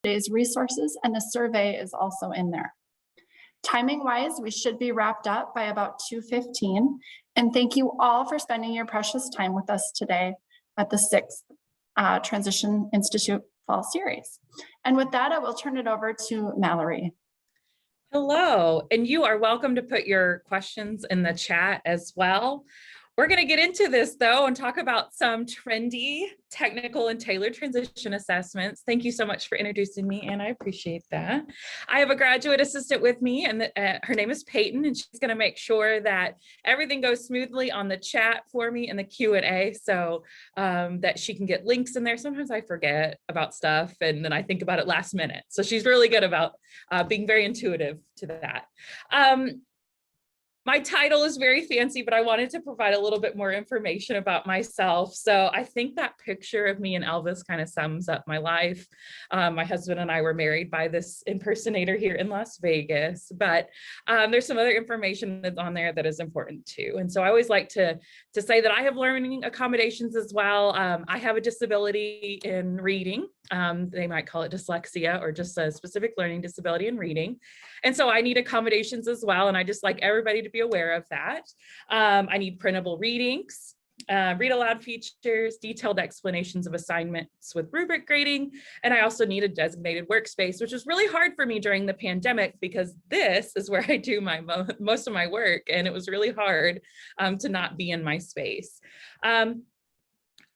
today's resources, and the survey is also in there. Timing wise, we should be wrapped up by about 2:15. And thank you all for spending your precious time with us today at the sixth Transition Institute Fall Series. And with that, I will turn it over to Mallory. Hello, and you are welcome to put your questions in the chat as well. We're going to get into this though and talk about some trendy, technical, and tailored transition assessments. Thank you so much for introducing me, and I appreciate that. I have a graduate assistant with me, and her name is Peyton, and she's going to make sure that everything goes smoothly on the chat for me and the Q&A, so that she can get links in there. Sometimes I forget about stuff, and then I think about it last minute. So she's really good about being very intuitive to that. My title is very fancy, but I wanted to provide a little bit more information about myself. So I think that picture of me and Elvis kind of sums up my life. My husband and I were married by this impersonator here in Las Vegas, but there's some other information that's on there that is important too. And so I always like to say that I have learning accommodations as well. I have a disability in reading. They might call it dyslexia or just a specific learning disability in reading. And so I need accommodations as well. And I just like everybody to be aware of that. I need printable readings, read aloud features, detailed explanations of assignments with rubric grading. And I also need a designated workspace, which was really hard for me during the pandemic because this is where I do my most of my work. And it was really hard to not be in my space.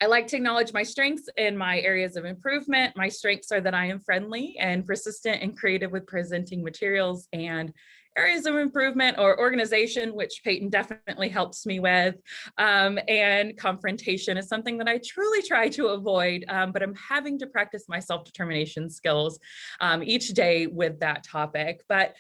I like to acknowledge my strengths and my areas of improvement. My strengths are that I am friendly and persistent and creative with presenting materials, and areas of improvement or organization, which Peyton definitely helps me with, and confrontation is something that I truly try to avoid, but I'm having to practice my self-determination skills each day with that topic. But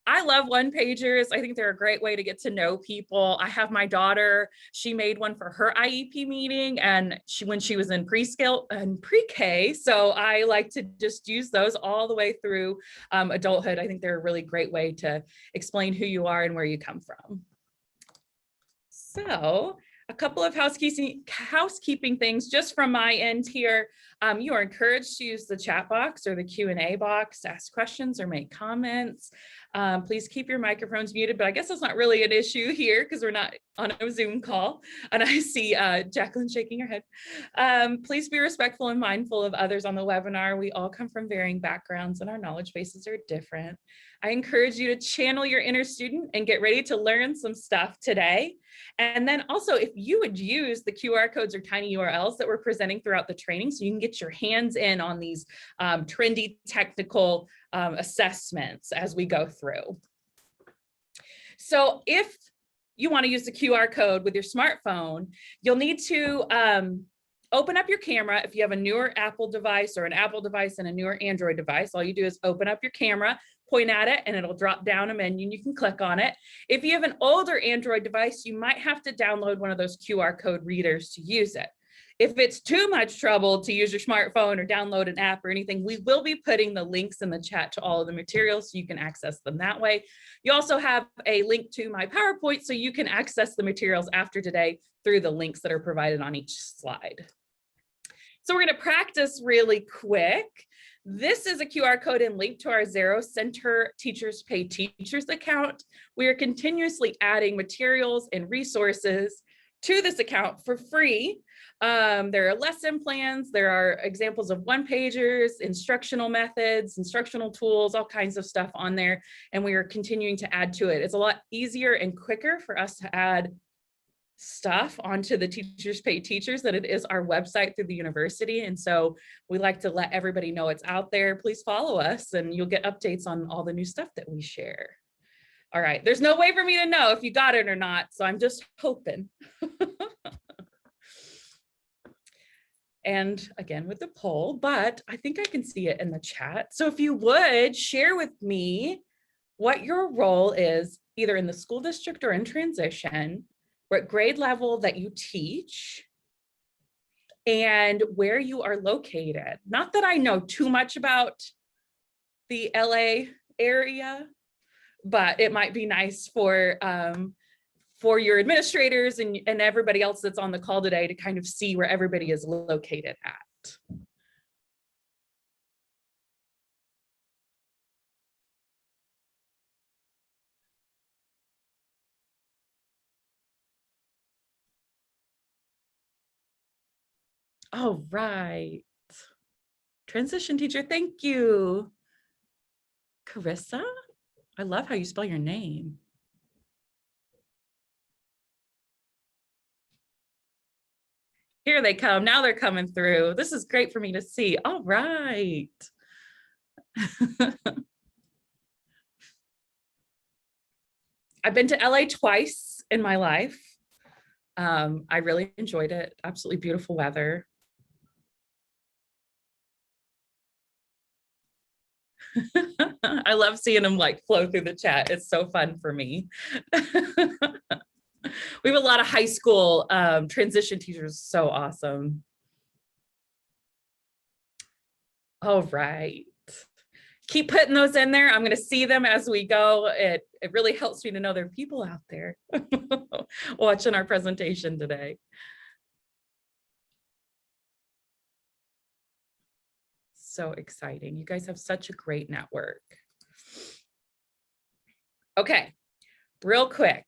I love one-pagers. I think they're a great way to get to know people. I have my daughter, she made one for her IEP meeting, and when she was in preschool and pre-K. So I like to just use those all the way through adulthood. I think they're a really great way to explain who you are and where you come from. So a couple of housekeeping things just from my end here. You are encouraged to use the chat box or the Q&A box to ask questions or make comments. Please keep your microphones muted, but I guess that's not really an issue here because we're not on a Zoom call. And I see Jacqueline shaking her head. Please be respectful and mindful of others on the webinar. We all come from varying backgrounds and our knowledge bases are different. I encourage you to channel your inner student and get ready to learn some stuff today. And then also, if you would use the QR codes or tiny URLs that we're presenting throughout the training, so you can get your hands in on these trendy technical assessments as we go through. So if you want to use the QR code with your smartphone, you'll need to open up your camera. If you have a newer Apple device or an Apple device and a newer Android device, all you do is open up your camera, point at it, and it'll drop down a menu and you can click on it. If you have an older Android device, you might have to download one of those QR code readers to use it. If it's too much trouble to use your smartphone or download an app or anything, we will be putting the links in the chat to all of the materials so you can access them that way. You also have a link to my PowerPoint so you can access the materials after today through the links that are provided on each slide. So we're going to practice really quick. This is a QR code and link to our Zero Center Teachers Pay Teachers account. We are continuously adding materials and resources to this account for free. There are lesson plans, there are examples of one-pagers, instructional methods, instructional tools, all kinds of stuff on there, and we are continuing to add to it. It's a lot easier and quicker for us to add stuff onto the Teachers Pay Teachers than it is our website through the university. And so we like to let everybody know it's out there. Please follow us and you'll get updates on all the new stuff that we share. All right, there's no way for me to know if you got it or not, so I'm just hoping. And again with the poll, but I think I can see it in the chat. So if you would share with me what your role is, either in the school district or in transition, what grade level that you teach, and where you are located. Not that I know too much about the LA area, but it might be nice for your administrators and everybody else that's on the call today to kind of see where everybody is located at. All right. Transition teacher, thank you. Carissa, I love how you spell your name. Here they come. Now they're coming through. This is great for me to see. All right. I've been to LA twice in my life. I really enjoyed it. Absolutely beautiful weather. I love seeing them like flow through the chat. It's so fun for me. We have a lot of high school transition teachers. So awesome. All right. Keep putting those in there. I'm going to see them as we go. It really helps me to know there are people out there watching our presentation today. So exciting. You guys have such a great network. Okay, real quick.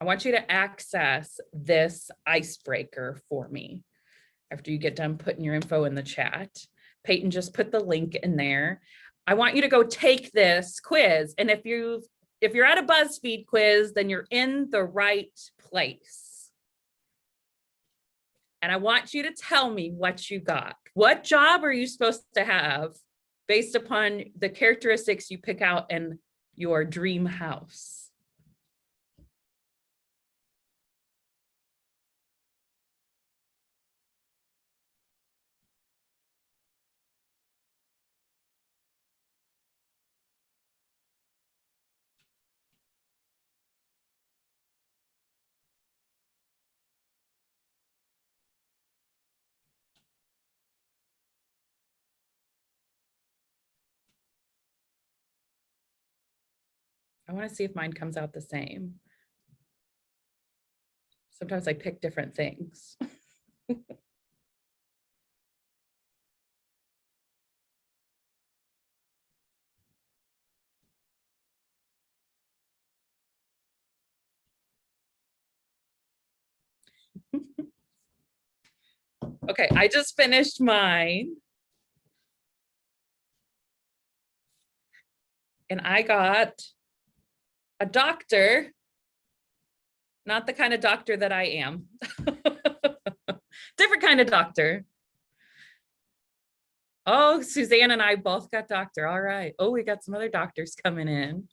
I want you to access this icebreaker for me after you get done putting your info in the chat. Peyton just put the link in there. I want you to go take this quiz. And if you're at a BuzzFeed quiz, then you're in the right place. And I want you to tell me what you got. What job are you supposed to have based upon the characteristics you pick out in your dream house? I want to see if mine comes out the same. Sometimes I pick different things. Okay, I just finished mine. And I got a doctor, not the kind of doctor that I am. Different kind of doctor. Oh, Suzanne and I both got doctor. All right. Oh, we got some other doctors coming in.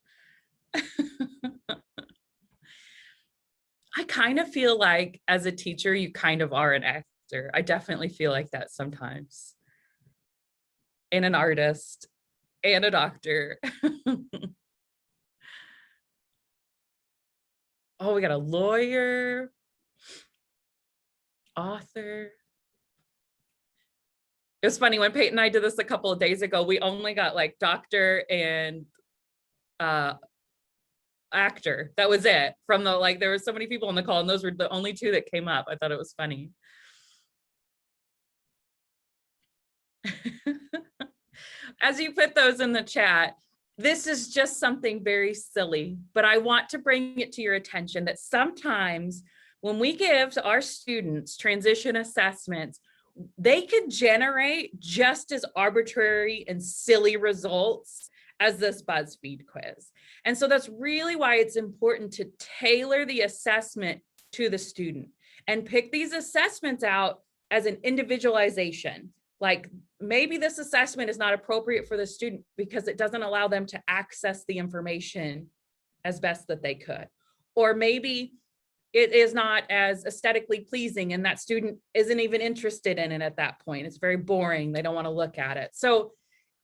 I kind of feel like as a teacher, you kind of are an actor. I definitely feel like that sometimes. And an artist and a doctor. Oh, we got a lawyer, author. It was funny when Peyton and I did this a couple of days ago, we only got like doctor and actor. That was it. From the, like, there were so many people on the call and those were the only two that came up. I thought it was funny. As you put those in the chat, this is just something very silly, but I want to bring it to your attention that sometimes when we give our students transition assessments, they could generate just as arbitrary and silly results as this BuzzFeed quiz. And so that's really why it's important to tailor the assessment to the student and pick these assessments out as an individualization. Like maybe this assessment is not appropriate for the student because it doesn't allow them to access the information as best that they could. Or maybe it is not as aesthetically pleasing and that student isn't even interested in it at that point. It's very boring. They don't want to look at it. So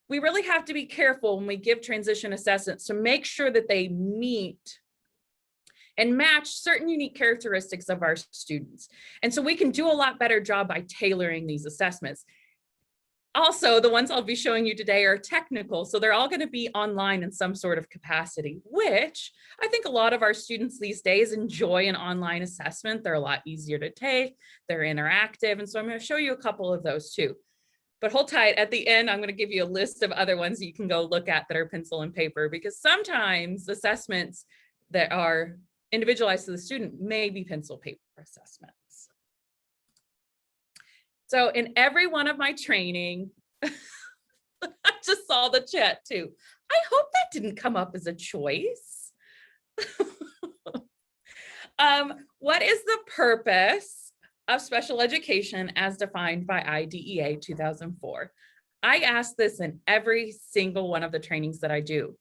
we really have to be careful when we give transition assessments to make sure that they meet and match certain unique characteristics of our students. And so we can do a lot better job by tailoring these assessments. Also, the ones I'll be showing you today are technical, so they're all going to be online in some sort of capacity, which I think a lot of our students these days enjoy an online assessment. They're a lot easier to take, they're interactive, and so I'm going to show you a couple of those too. But hold tight, at the end, I'm going to give you a list of other ones you can go look at that are pencil and paper, because sometimes assessments that are individualized to the student may be pencil paper assessments. So in every one of my training, I just saw the chat too. I hope that didn't come up as a choice. What is the purpose of special education as defined by IDEA 2004? I ask this in every single one of the trainings that I do.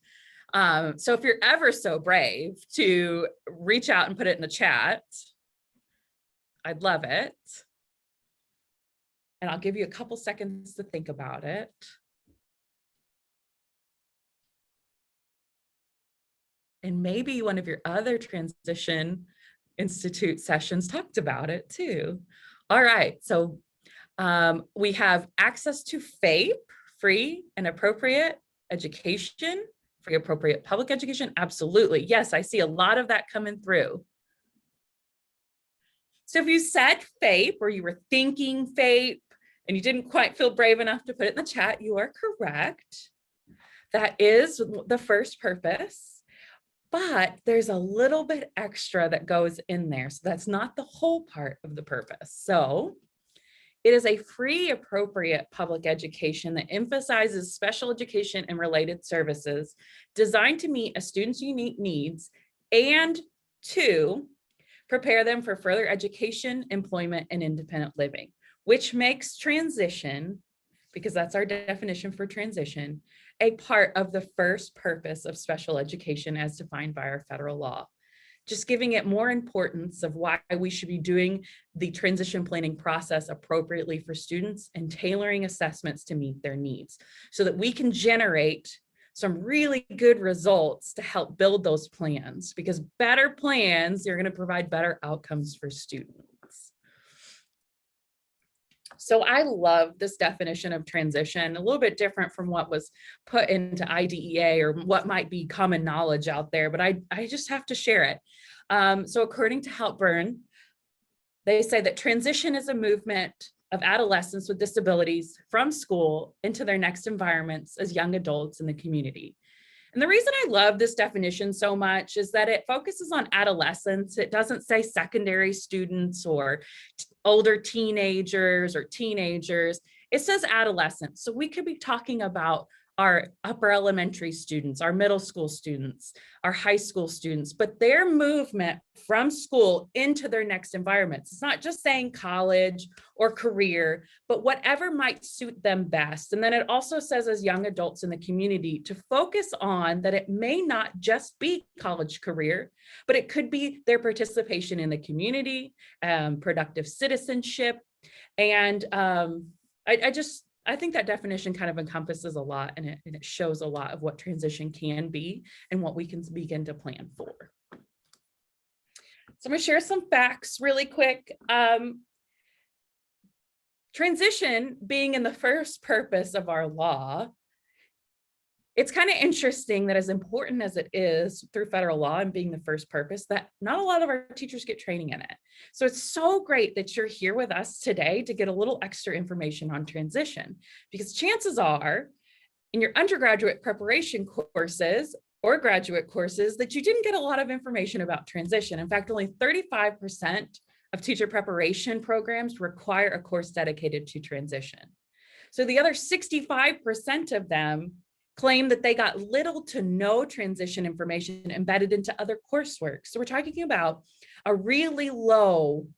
So if you're ever so brave to reach out and put it in the chat, I'd love it. And I'll give you a couple seconds to think about it. And maybe one of your other Transition Institute sessions talked about it too. All right, so we have access to FAPE, free and appropriate education, free appropriate public education. Absolutely, yes, I see a lot of that coming through. So if you said FAPE or you were thinking FAPE and you didn't quite feel brave enough to put it in the chat, you are correct. That is the first purpose, but there's a little bit extra that goes in there. So that's not the whole part of the purpose. So it is a free, appropriate public education that emphasizes special education and related services designed to meet a student's unique needs and to prepare them for further education, employment, and independent living, which makes transition, because that's our definition for transition, a part of the first purpose of special education as defined by our federal law. Just giving it more importance of why we should be doing the transition planning process appropriately for students and tailoring assessments to meet their needs so that we can generate some really good results to help build those plans, because better plans are going to provide better outcomes for students. So I love this definition of transition, a little bit different from what was put into IDEA or what might be common knowledge out there, but I just have to share it. So according to Halpern, they say that transition is a movement of adolescents with disabilities from school into their next environments as young adults in the community. And the reason I love this definition so much is that it focuses on adolescents. It doesn't say secondary students or older teenagers or teenagers. It says adolescents. So we could be talking about our upper elementary students, our middle school students, our high school students, but their movement from school into their next environments. It's not just saying college or career, but whatever might suit them best. And then it also says as young adults in the community to focus on that it may not just be college career, but it could be their participation in the community, productive citizenship. And I think that definition kind of encompasses a lot, and it shows a lot of what transition can be and what we can begin to plan for. So I'm going to share some facts really quick. Transition being in the first purpose of our law, it's kind of interesting that as important as it is through federal law and being the first purpose, that not a lot of our teachers get training in it. So it's so great that you're here with us today to get a little extra information on transition, because chances are in your undergraduate preparation courses or graduate courses that you didn't get a lot of information about transition. In fact, only 35% of teacher preparation programs require a course dedicated to transition. So the other 65% of them claim that they got little to no transition information embedded into other coursework. So we're talking about a really low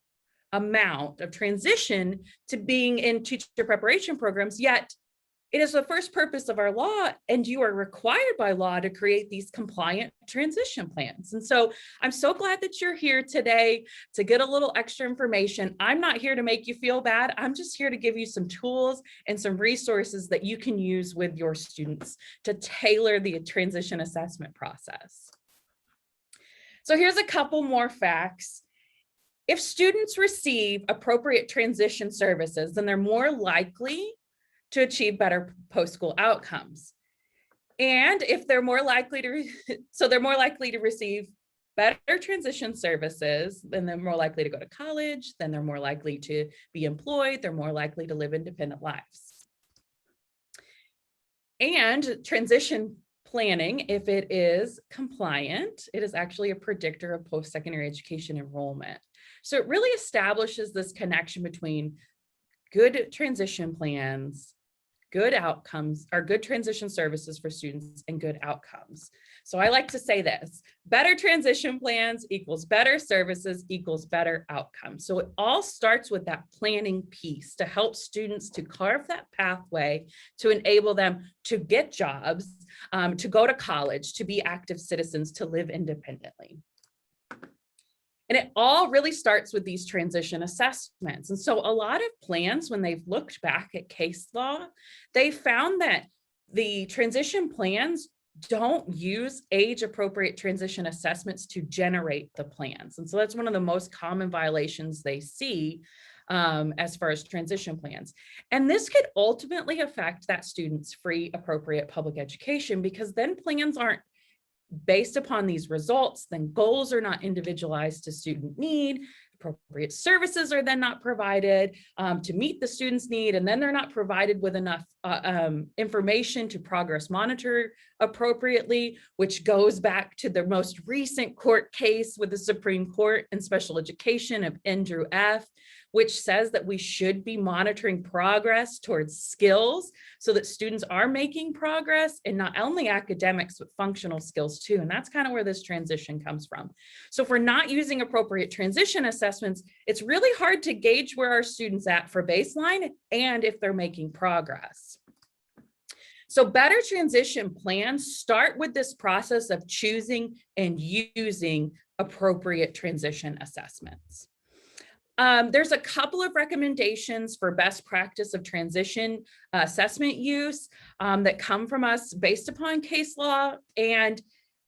amount of transition to being in teacher preparation programs, yet it is the first purpose of our law, and you are required by law to create these compliant transition plans. And so I'm so glad that you're here today to get a little extra information. I'm not here to make you feel bad. I'm just here to give you some tools and some resources that you can use with your students to tailor the transition assessment process. So here's a couple more facts. If students receive appropriate transition services, then they're more likely to achieve better post-school outcomes. And if they're more likely to receive better transition services, then they're more likely to go to college, then they're more likely to be employed, they're more likely to live independent lives. And transition planning, if it is compliant, it is actually a predictor of post-secondary education enrollment. So it really establishes this connection between good transition plans, good outcomes, or good transition services for students, and good outcomes. So I like to say this: better transition plans equals better services equals better outcomes. So it all starts with that planning piece to help students to carve that pathway to enable them to get jobs, to go to college, to be active citizens, to live independently. And it all really starts with these transition assessments. And so a lot of plans, when they've looked back at case law, they found that the transition plans don't use age-appropriate transition assessments to generate the plans. And so that's one of the most common violations they see as far as transition plans. And this could ultimately affect that student's free, appropriate public education, because then plans aren't based upon these results, then goals are not individualized to student need, appropriate services are then not provided to meet the student's need, and then they're not provided with enough information to progress monitor appropriately, which goes back to the most recent court case with the Supreme Court in special education of Andrew F., which says that we should be monitoring progress towards skills so that students are making progress, and not only academics, but functional skills too. And that's kind of where this transition comes from. So if we're not using appropriate transition assessments, it's really hard to gauge where our students at for baseline and if they're making progress. So better transition plans start with this process of choosing and using appropriate transition assessments. There's a couple of recommendations for best practice of transition assessment use that come from us based upon case law. And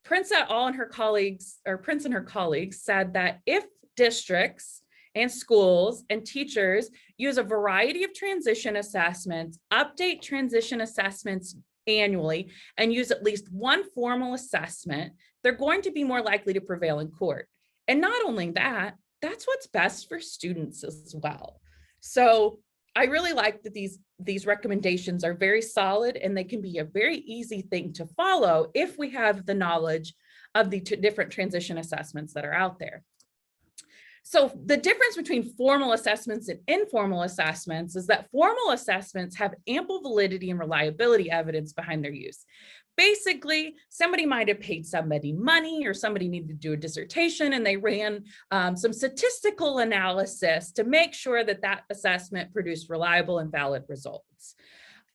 Prince et al. And her colleagues, or Prince and her colleagues, said that if districts and schools and teachers use a variety of transition assessments, update transition assessments annually, and use at least one formal assessment, they're going to be more likely to prevail in court. And not only that, that's what's best for students as well. So I really like that these recommendations are very solid, and they can be a very easy thing to follow if we have the knowledge of the different transition assessments that are out there. So the difference between formal assessments and informal assessments is that formal assessments have ample validity and reliability evidence behind their use. Basically, somebody might have paid somebody money, or somebody needed to do a dissertation, and they ran some statistical analysis to make sure that that assessment produced reliable and valid results.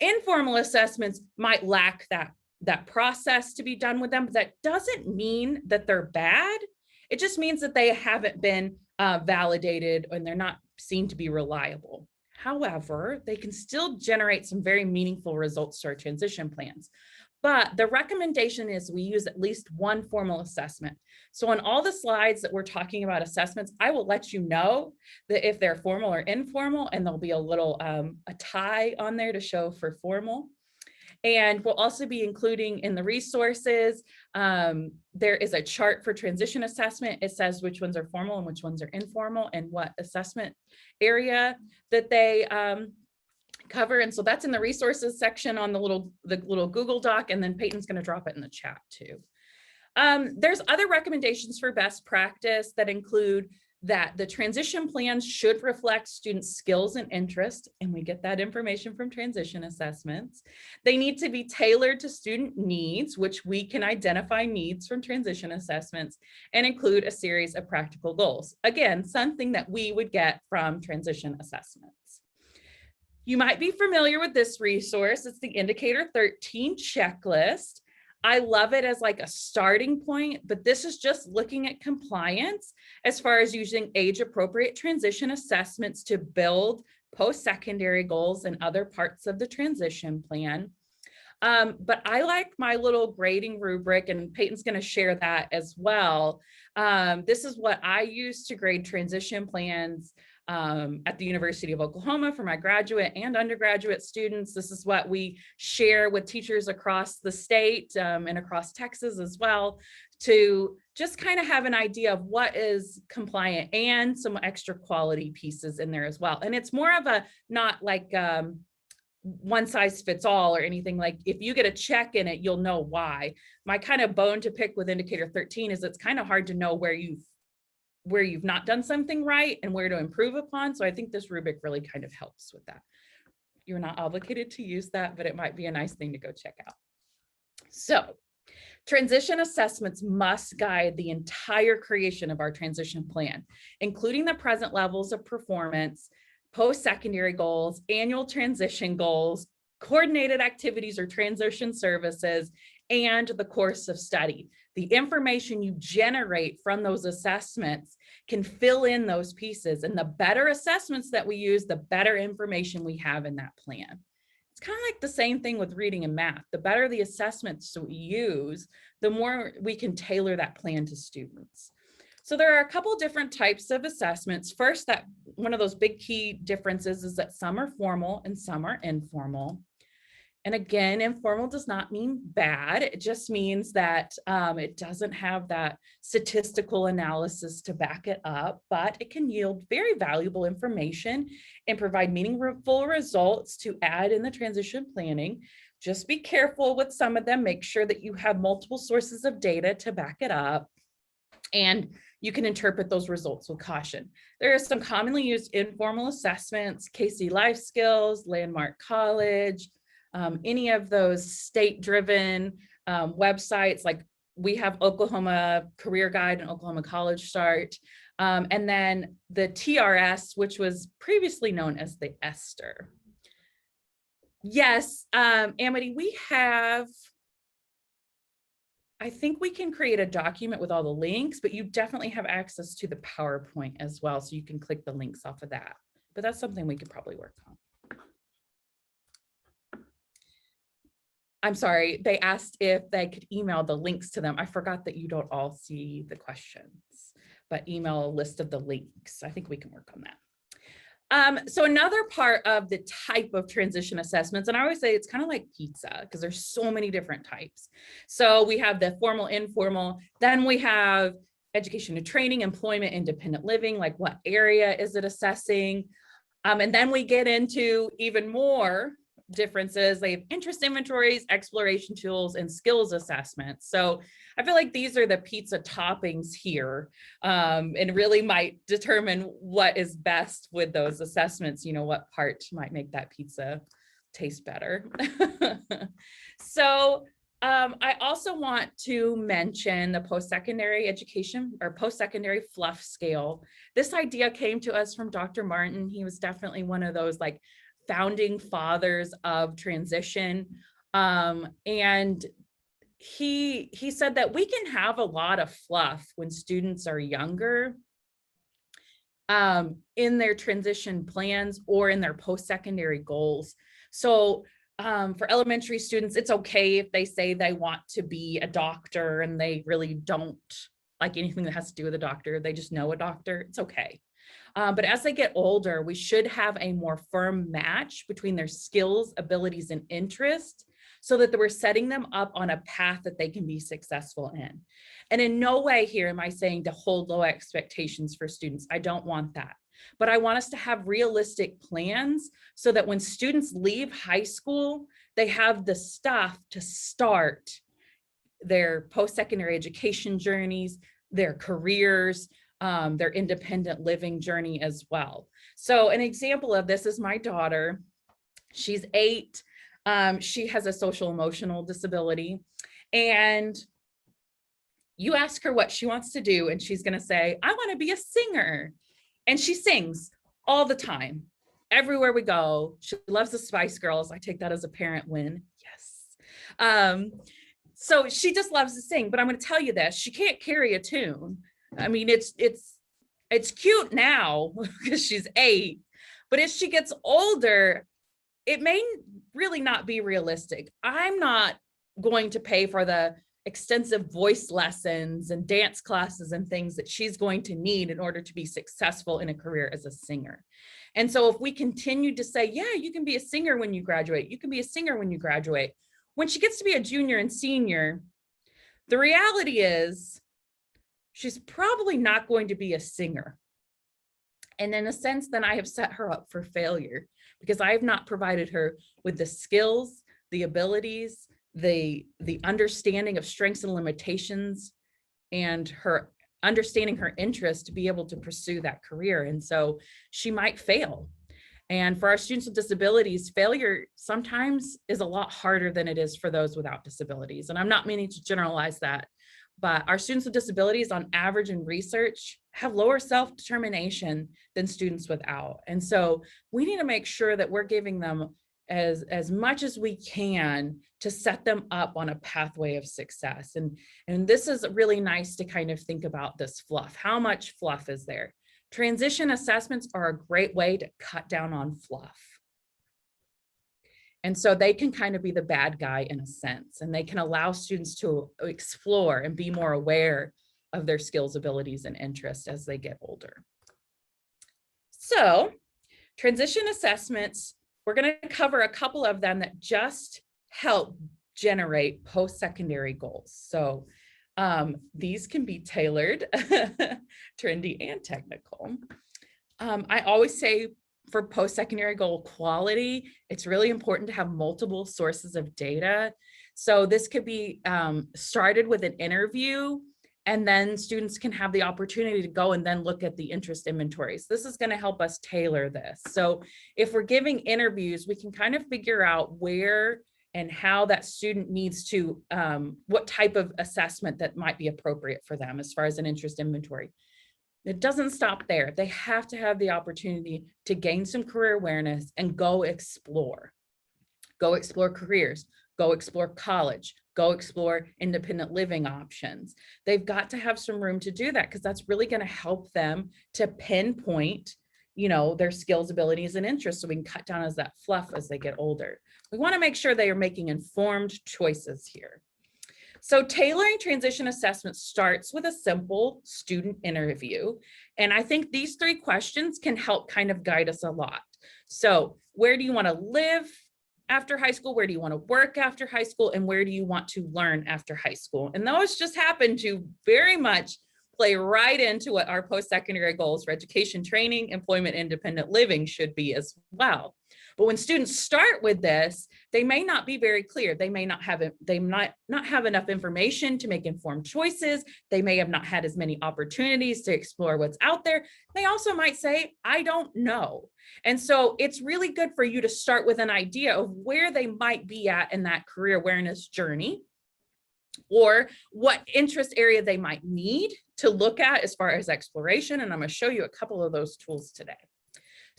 Informal assessments might lack that process to be done with them, but that doesn't mean that they're bad. It just means that they haven't been validated and they're not seen to be reliable. However, they can still generate some very meaningful results to our transition plans. But the recommendation is we use at least one formal assessment. So on all the slides that we're talking about assessments, I will let you know that if they're formal or informal, and there'll be a little a tie on there to show for formal. And we'll also be including in the resources, there is a chart for transition assessment. It says which ones are formal and which ones are informal, and what assessment area that they cover. And so that's in the resources section on the little Google Doc, and then Peyton's going to drop it in the chat too. There's other recommendations for best practice that include that the transition plans should reflect students' skills and interest, and we get that information from transition assessments. They need to be tailored to student needs, which we can identify needs from transition assessments, and include a series of practical goals. Again, something that we would get from transition assessments. You might be familiar with this resource. It's the Indicator 13 checklist. I love it as like a starting point, but this is just looking at compliance as far as using age-appropriate transition assessments to build post-secondary goals and other parts of the transition plan. But I like my little grading rubric, and Peyton's going to share that as well. This is what I use to grade transition plans at the University of Oklahoma for my graduate and undergraduate students. This is what we share with teachers across the state and across Texas as well, to just kind of have an idea of what is compliant, and some extra quality pieces in there as well. And it's more of a, not like one size fits all or anything. Like if you get a check in it, you'll know why. My kind of bone to pick with Indicator 13 is it's kind of hard to know where you've where you've not done something right and where to improve upon. So I think this rubric really kind of helps with that. You're not obligated to use that, but it might be a nice thing to go check out. So transition assessments must guide the entire creation of our transition plan, including the present levels of performance, post-secondary goals, annual transition goals, coordinated activities or transition services, and the course of study. The information you generate from those assessments can fill in those pieces, and the better assessments that we use, the better information we have in that plan. It's kind of like the same thing with reading and math. The better the assessments we use, the more we can tailor that plan to students. So there are a couple different types of assessments. First, that one of those big key differences is that some are formal and some are informal. And again, informal does not mean bad. It just means that it doesn't have that statistical analysis to back it up, but it can yield very valuable information and provide meaningful results to add in the transition planning. Just be careful with some of them. Make sure that you have multiple sources of data to back it up, and you can interpret those results with caution. There are some commonly used informal assessments, KC Life Skills, Landmark College, any of those state-driven websites, like we have Oklahoma Career Guide and Oklahoma College Start, and then the TRS, which was previously known as the ESTER. Yes, Amity, we have, I think we can create a document with all the links, but you definitely have access to the PowerPoint as well, so you can click the links off of that. But that's something we could probably work on. I'm sorry, they asked if they could email the links to them. I forgot that you don't all see the questions, but email a list of the links. I think we can work on that. So another part of the type of transition assessments, and I always say it's kind of like pizza because there's so many different types. So we have the formal, informal, then we have education and training, employment, independent living, like what area is it assessing? And then we get into even more differences. They have interest inventories, exploration tools, and skills assessments. So I feel like these are the pizza toppings here, and really might determine what is best with those assessments, you know, what part might make that pizza taste better. So I also want to mention the post-secondary education or post-secondary fluff scale. This idea came to us from Dr. Martin. He was definitely one of those like founding fathers of transition. And he said that we can have a lot of fluff when students are younger in their transition plans or in their post-secondary goals. So for elementary students, it's okay if they say they want to be a doctor and they really don't like anything that has to do with a doctor. They just know a doctor. It's okay. But as they get older, we should have a more firm match between their skills, abilities, and interests so that we're setting them up on a path that they can be successful in. And in no way here am I saying to hold low expectations for students. I don't want that. But I want us to have realistic plans so that when students leave high school, they have the stuff to start their post-secondary education journeys, their careers, their independent living journey as well. So an example of this is my daughter. She's 8. She has a social emotional disability, and you ask her what she wants to do and she's going to say, I want to be a singer. And she sings all the time, everywhere we go. She loves the Spice Girls. I take that as a parent win. Yes. So she just loves to sing, but I'm going to tell you this, she can't carry a tune. I mean, it's cute now because she's 8, but as she gets older, it may really not be realistic. I'm not going to pay for the extensive voice lessons and dance classes and things that she's going to need in order to be successful in a career as a singer. And so if we continue to say, yeah, you can be a singer when you graduate, you can be a singer when you graduate, when she gets to be a junior and senior, the reality is she's probably not going to be a singer. And in a sense, then I have set her up for failure because I have not provided her with the skills, the abilities, the understanding of strengths and limitations, and her understanding her interest to be able to pursue that career. And so she might fail. And for our students with disabilities, failure sometimes is a lot harder than it is for those without disabilities. And I'm not meaning to generalize that, but our students with disabilities on average in research have lower self-determination than students without. And so we need to make sure that we're giving them as much as we can to set them up on a pathway of success. And this is really nice to kind of think about this fluff. How much fluff is there? Transition assessments are a great way to cut down on fluff. And so they can kind of be the bad guy in a sense, and they can allow students to explore and be more aware of their skills, abilities, and interests as they get older. So transition assessments, we're going to cover a couple of them that just help generate post-secondary goals. So these can be tailored, trendy, and technical. I always say for post-secondary goal quality, it's really important to have multiple sources of data. So this could be started with an interview, and then students can have the opportunity to go and then look at the interest inventories. This is going to help us tailor this. So if we're giving interviews, we can kind of figure out where and how that student needs to, what type of assessment that might be appropriate for them as far as an interest inventory. It doesn't stop there. They have to have the opportunity to gain some career awareness and go explore. Go explore careers, go explore college, go explore independent living options. They've got to have some room to do that because that's really going to help them to pinpoint, you know, their skills, abilities, and interests so we can cut down as that fluff as they get older. We want to make sure they are making informed choices here. So tailoring transition assessment starts with a simple student interview. And I think these 3 questions can help kind of guide us a lot. So where do you want to live after high school? Where do you want to work after high school? And where do you want to learn after high school? And those just happen to very much play right into what our post-secondary goals for education, training, employment, independent living should be as well. But when students start with this, they may not be very clear. They may not have not have enough information to make informed choices. They may have not had as many opportunities to explore what's out there. They also might say, I don't know. And so it's really good for you to start with an idea of where they might be at in that career awareness journey, or what interest area they might need to look at as far as exploration. And I'm going to show you a couple of those tools today.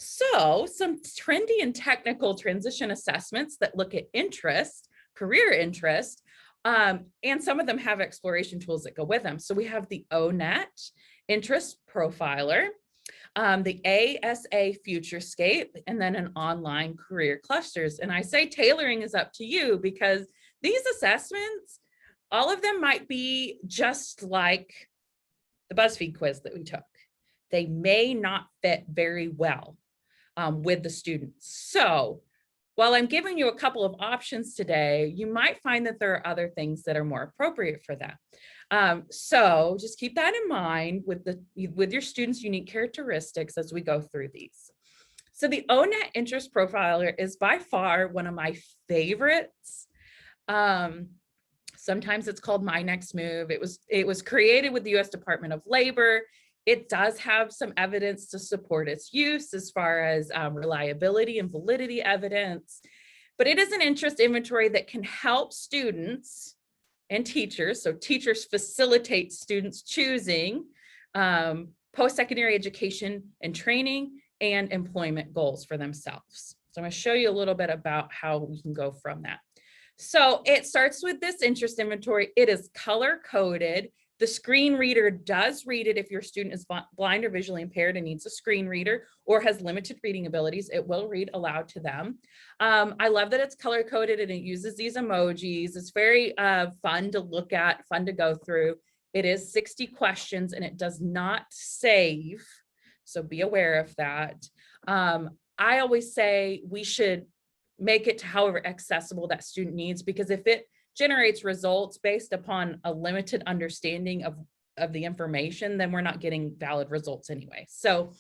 So some trendy and technical transition assessments that look at interest, career interest, and some of them have exploration tools that go with them. So we have the ONET Interest Profiler, the ASA Futurescape, and then an online career clusters. And I say tailoring is up to you because these assessments, all of them might be just like the BuzzFeed quiz that we took. They may not fit very well with the students. So while I'm giving you a couple of options today, you might find that there are other things that are more appropriate for them. So just keep that in mind with your students' unique characteristics as we go through these. So the ONET Interest Profiler is by far one of my favorites. Sometimes it's called My Next Move. It was created with the U.S. Department of Labor. It does have some evidence to support its use as far as reliability and validity evidence, but it is an interest inventory that can help students and teachers. So teachers facilitate students choosing post-secondary education and training and employment goals for themselves. So I'm going to show you a little bit about how we can go from that. So it starts with this interest inventory. It is color coded. The screen reader does read it if your student is blind or visually impaired and needs a screen reader or has limited reading abilities. It will read aloud to them. I love that it's color coded and it uses these emojis. It's very fun to look at, fun to go through. It is 60 questions and it does not save, so be aware of that. I always say we should make it to however accessible that student needs, because if it generates results based upon a limited understanding of the information, then we're not getting valid results anyway. So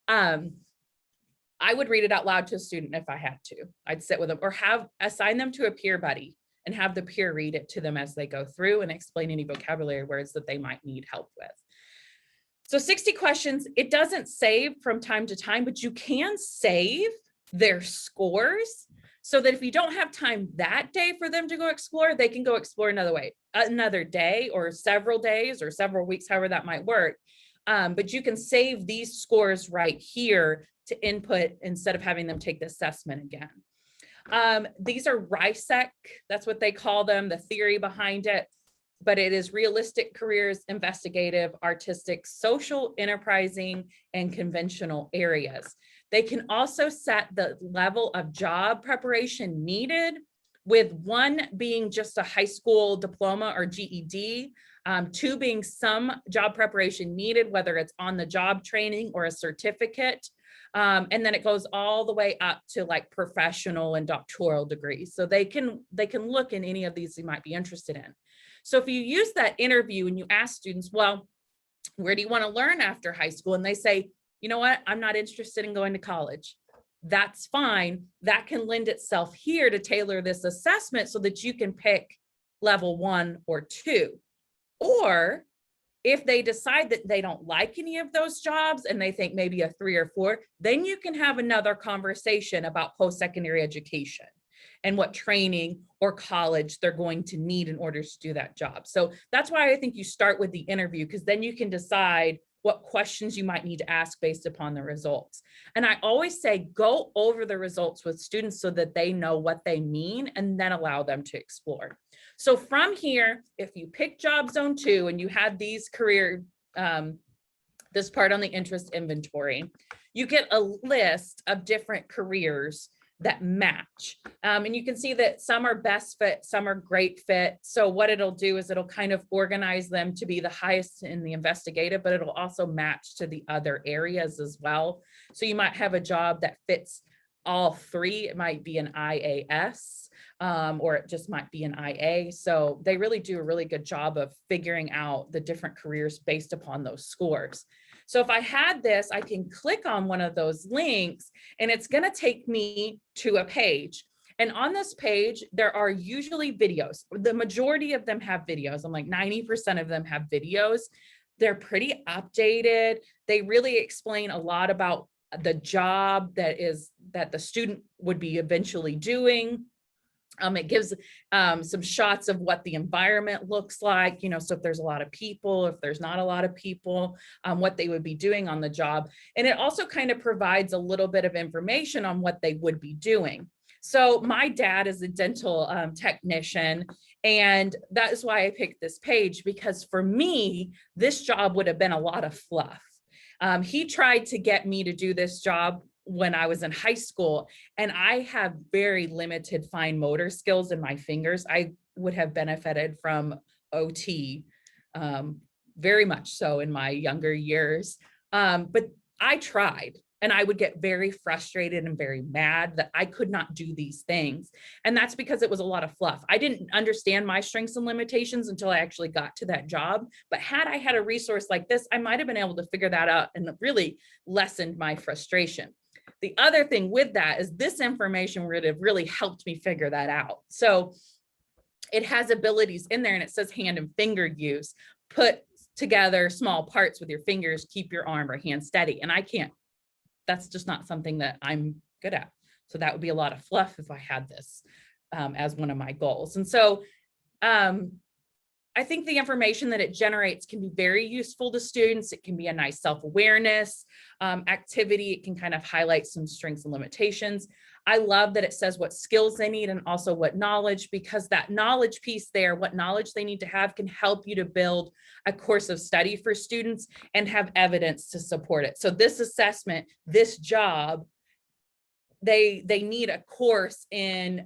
I would read it out loud to a student if I had to. I'd sit with them or assign them to a peer buddy and have the peer read it to them as they go through and explain any vocabulary words that they might need help with. So 60 questions, it doesn't save from time to time, but you can save their scores so that if you don't have time that day for them to go explore, they can go explore another day or several days or several weeks, however that might work. But you can save these scores right here to input instead of having them take the assessment again. These are RISEC, that's what they call them, the theory behind it, but it is realistic careers, investigative, artistic, social, enterprising, and conventional areas. They can also set the level of job preparation needed, with 1 being just a high school diploma or GED, 2 being some job preparation needed, whether it's on the job training or a certificate. And then it goes all the way up to like professional and doctoral degrees. So they can look in any of these you might be interested in. So if you use that interview and you ask students, well, where do you want to learn after high school? And they say, you know what, I'm not interested in going to college. That's fine. That can lend itself here to tailor this assessment so that you can pick level 1 or 2. Or if they decide that they don't like any of those jobs and they think maybe a 3 or 4, then you can have another conversation about post-secondary education and what training or college they're going to need in order to do that job. So that's why I think you start with the interview, because then you can decide what questions you might need to ask based upon the results. And I always say, go over the results with students so that they know what they mean and then allow them to explore. So from here, if you pick job zone 2 and you had these this part on the interest inventory, you get a list of different careers that match. And you can see that some are best fit, some are great fit. So what it'll do is it'll kind of organize them to be the highest in the investigative, but it'll also match to the other areas as well. So you might have a job that fits all 3. It might be an IAS, or it just might be an IA. So they really do a really good job of figuring out the different careers based upon those scores. So if I had this, I can click on one of those links and it's going to take me to a page. And on this page, there are usually videos. The majority of them have videos. I'm like 90% of them have videos. They're pretty updated. They really explain a lot about the job that the student would be eventually doing. It gives some shots of what the environment looks like, so if there's a lot of people, if there's not a lot of people, what they would be doing on the job. And it also kind of provides a little bit of information on what they would be doing. So my dad is a dental technician, and that is why I picked this page, because for me, this job would have been a lot of fluff. He tried to get me to do this job when I was in high school, and I have very limited fine motor skills in my fingers. I would have benefited from OT very much so in my younger years. But I tried, and I would get very frustrated and very mad that I could not do these things. And that's because it was a lot of fluff. I didn't understand my strengths and limitations until I actually got to that job. But had I had a resource like this, I might have been able to figure that out and really lessened my frustration. The other thing with that is this information would have really helped me figure that out. So it has abilities in there, and it says hand and finger use. Put together small parts with your fingers, keep your arm or hand steady. And I can't, that's just not something that I'm good at. So that would be a lot of fluff if I had this as one of my goals. And so I think the information that it generates can be very useful to students. It can be a nice self-awareness activity. It can kind of highlight some strengths and limitations. I love that it says what skills they need and also what knowledge, because that knowledge piece there, what knowledge they need to have, can help you to build a course of study for students and have evidence to support it. So this assessment, this job, they need a course in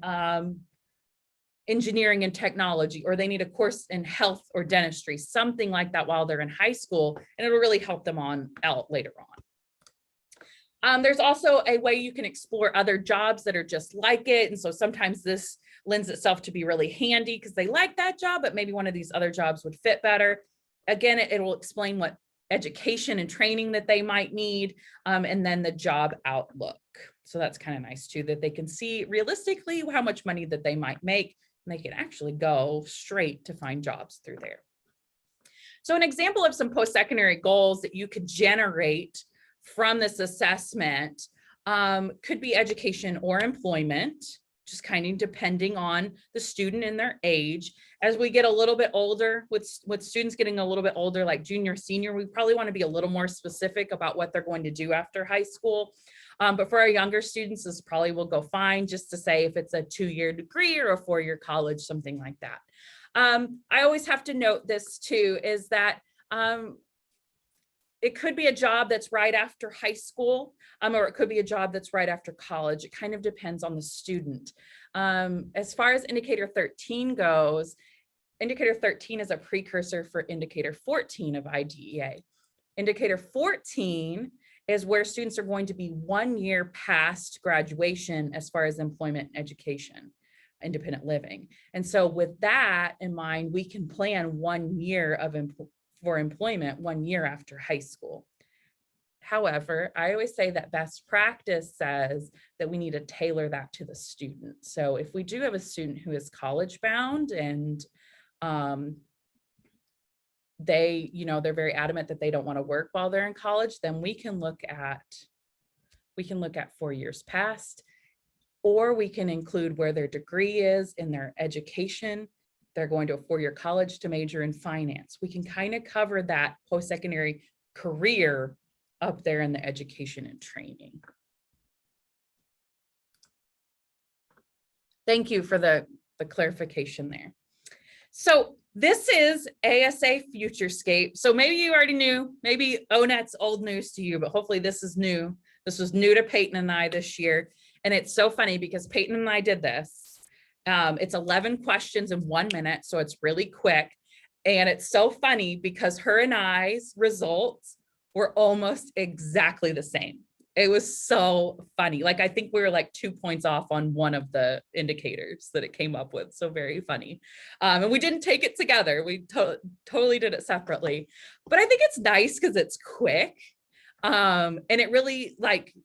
engineering and technology, or they need a course in health or dentistry, something like that while they're in high school, and it'll really help them out later on. There's also a way you can explore other jobs that are just like it. And so sometimes this lends itself to be really handy because they like that job, but maybe one of these other jobs would fit better. Again, it will explain what education and training that they might need, and then the job outlook. So that's kind of nice too, that they can see realistically how much money that they might make, and they can actually go straight to find jobs through there. So an example of some post-secondary goals that you could generate from this assessment could be education or employment, just kind of depending on the student and their age. As we get a little bit older, with students getting a little bit older, like junior, senior, we probably want to be a little more specific about what they're going to do after high school. But for our younger students, this probably will go fine just to say if it's a 2-year degree or a 4-year college, something like that. I always have to note this too, is that it could be a job that's right after high school, or it could be a job that's right after college. It kind of depends on the student. As far as indicator 13 goes, indicator 13 is a precursor for indicator 14 of IDEA. Indicator 14 is where students are going to be 1 year past graduation as far as employment and education, independent living. And so with that in mind, we can plan 1 year for employment 1 year after high school. However, I always say that best practice says that we need to tailor that to the student. So if we do have a student who is college bound and they're very adamant that they don't want to work while they're in college, then we can look at 4 years past, or we can include where their degree is in their education. They're going to a 4-year college to major in finance. We can kind of cover that post-secondary career up there in the education and training. Thank you for the clarification there. So this is ASA Futurescape. So maybe you already knew, maybe ONET's old news to you, but hopefully this is new. This was new to Peyton and I this year. And it's so funny because Peyton and I did this. It's 11 questions in 1 minute, so it's really quick. And it's so funny because her and I's results were almost exactly the same. It was so funny. Like, I think we were like 2 points off on one of the indicators that it came up with. So very funny. And we didn't take it together. We totally did it separately. But I think it's nice because it's quick. And it really, like,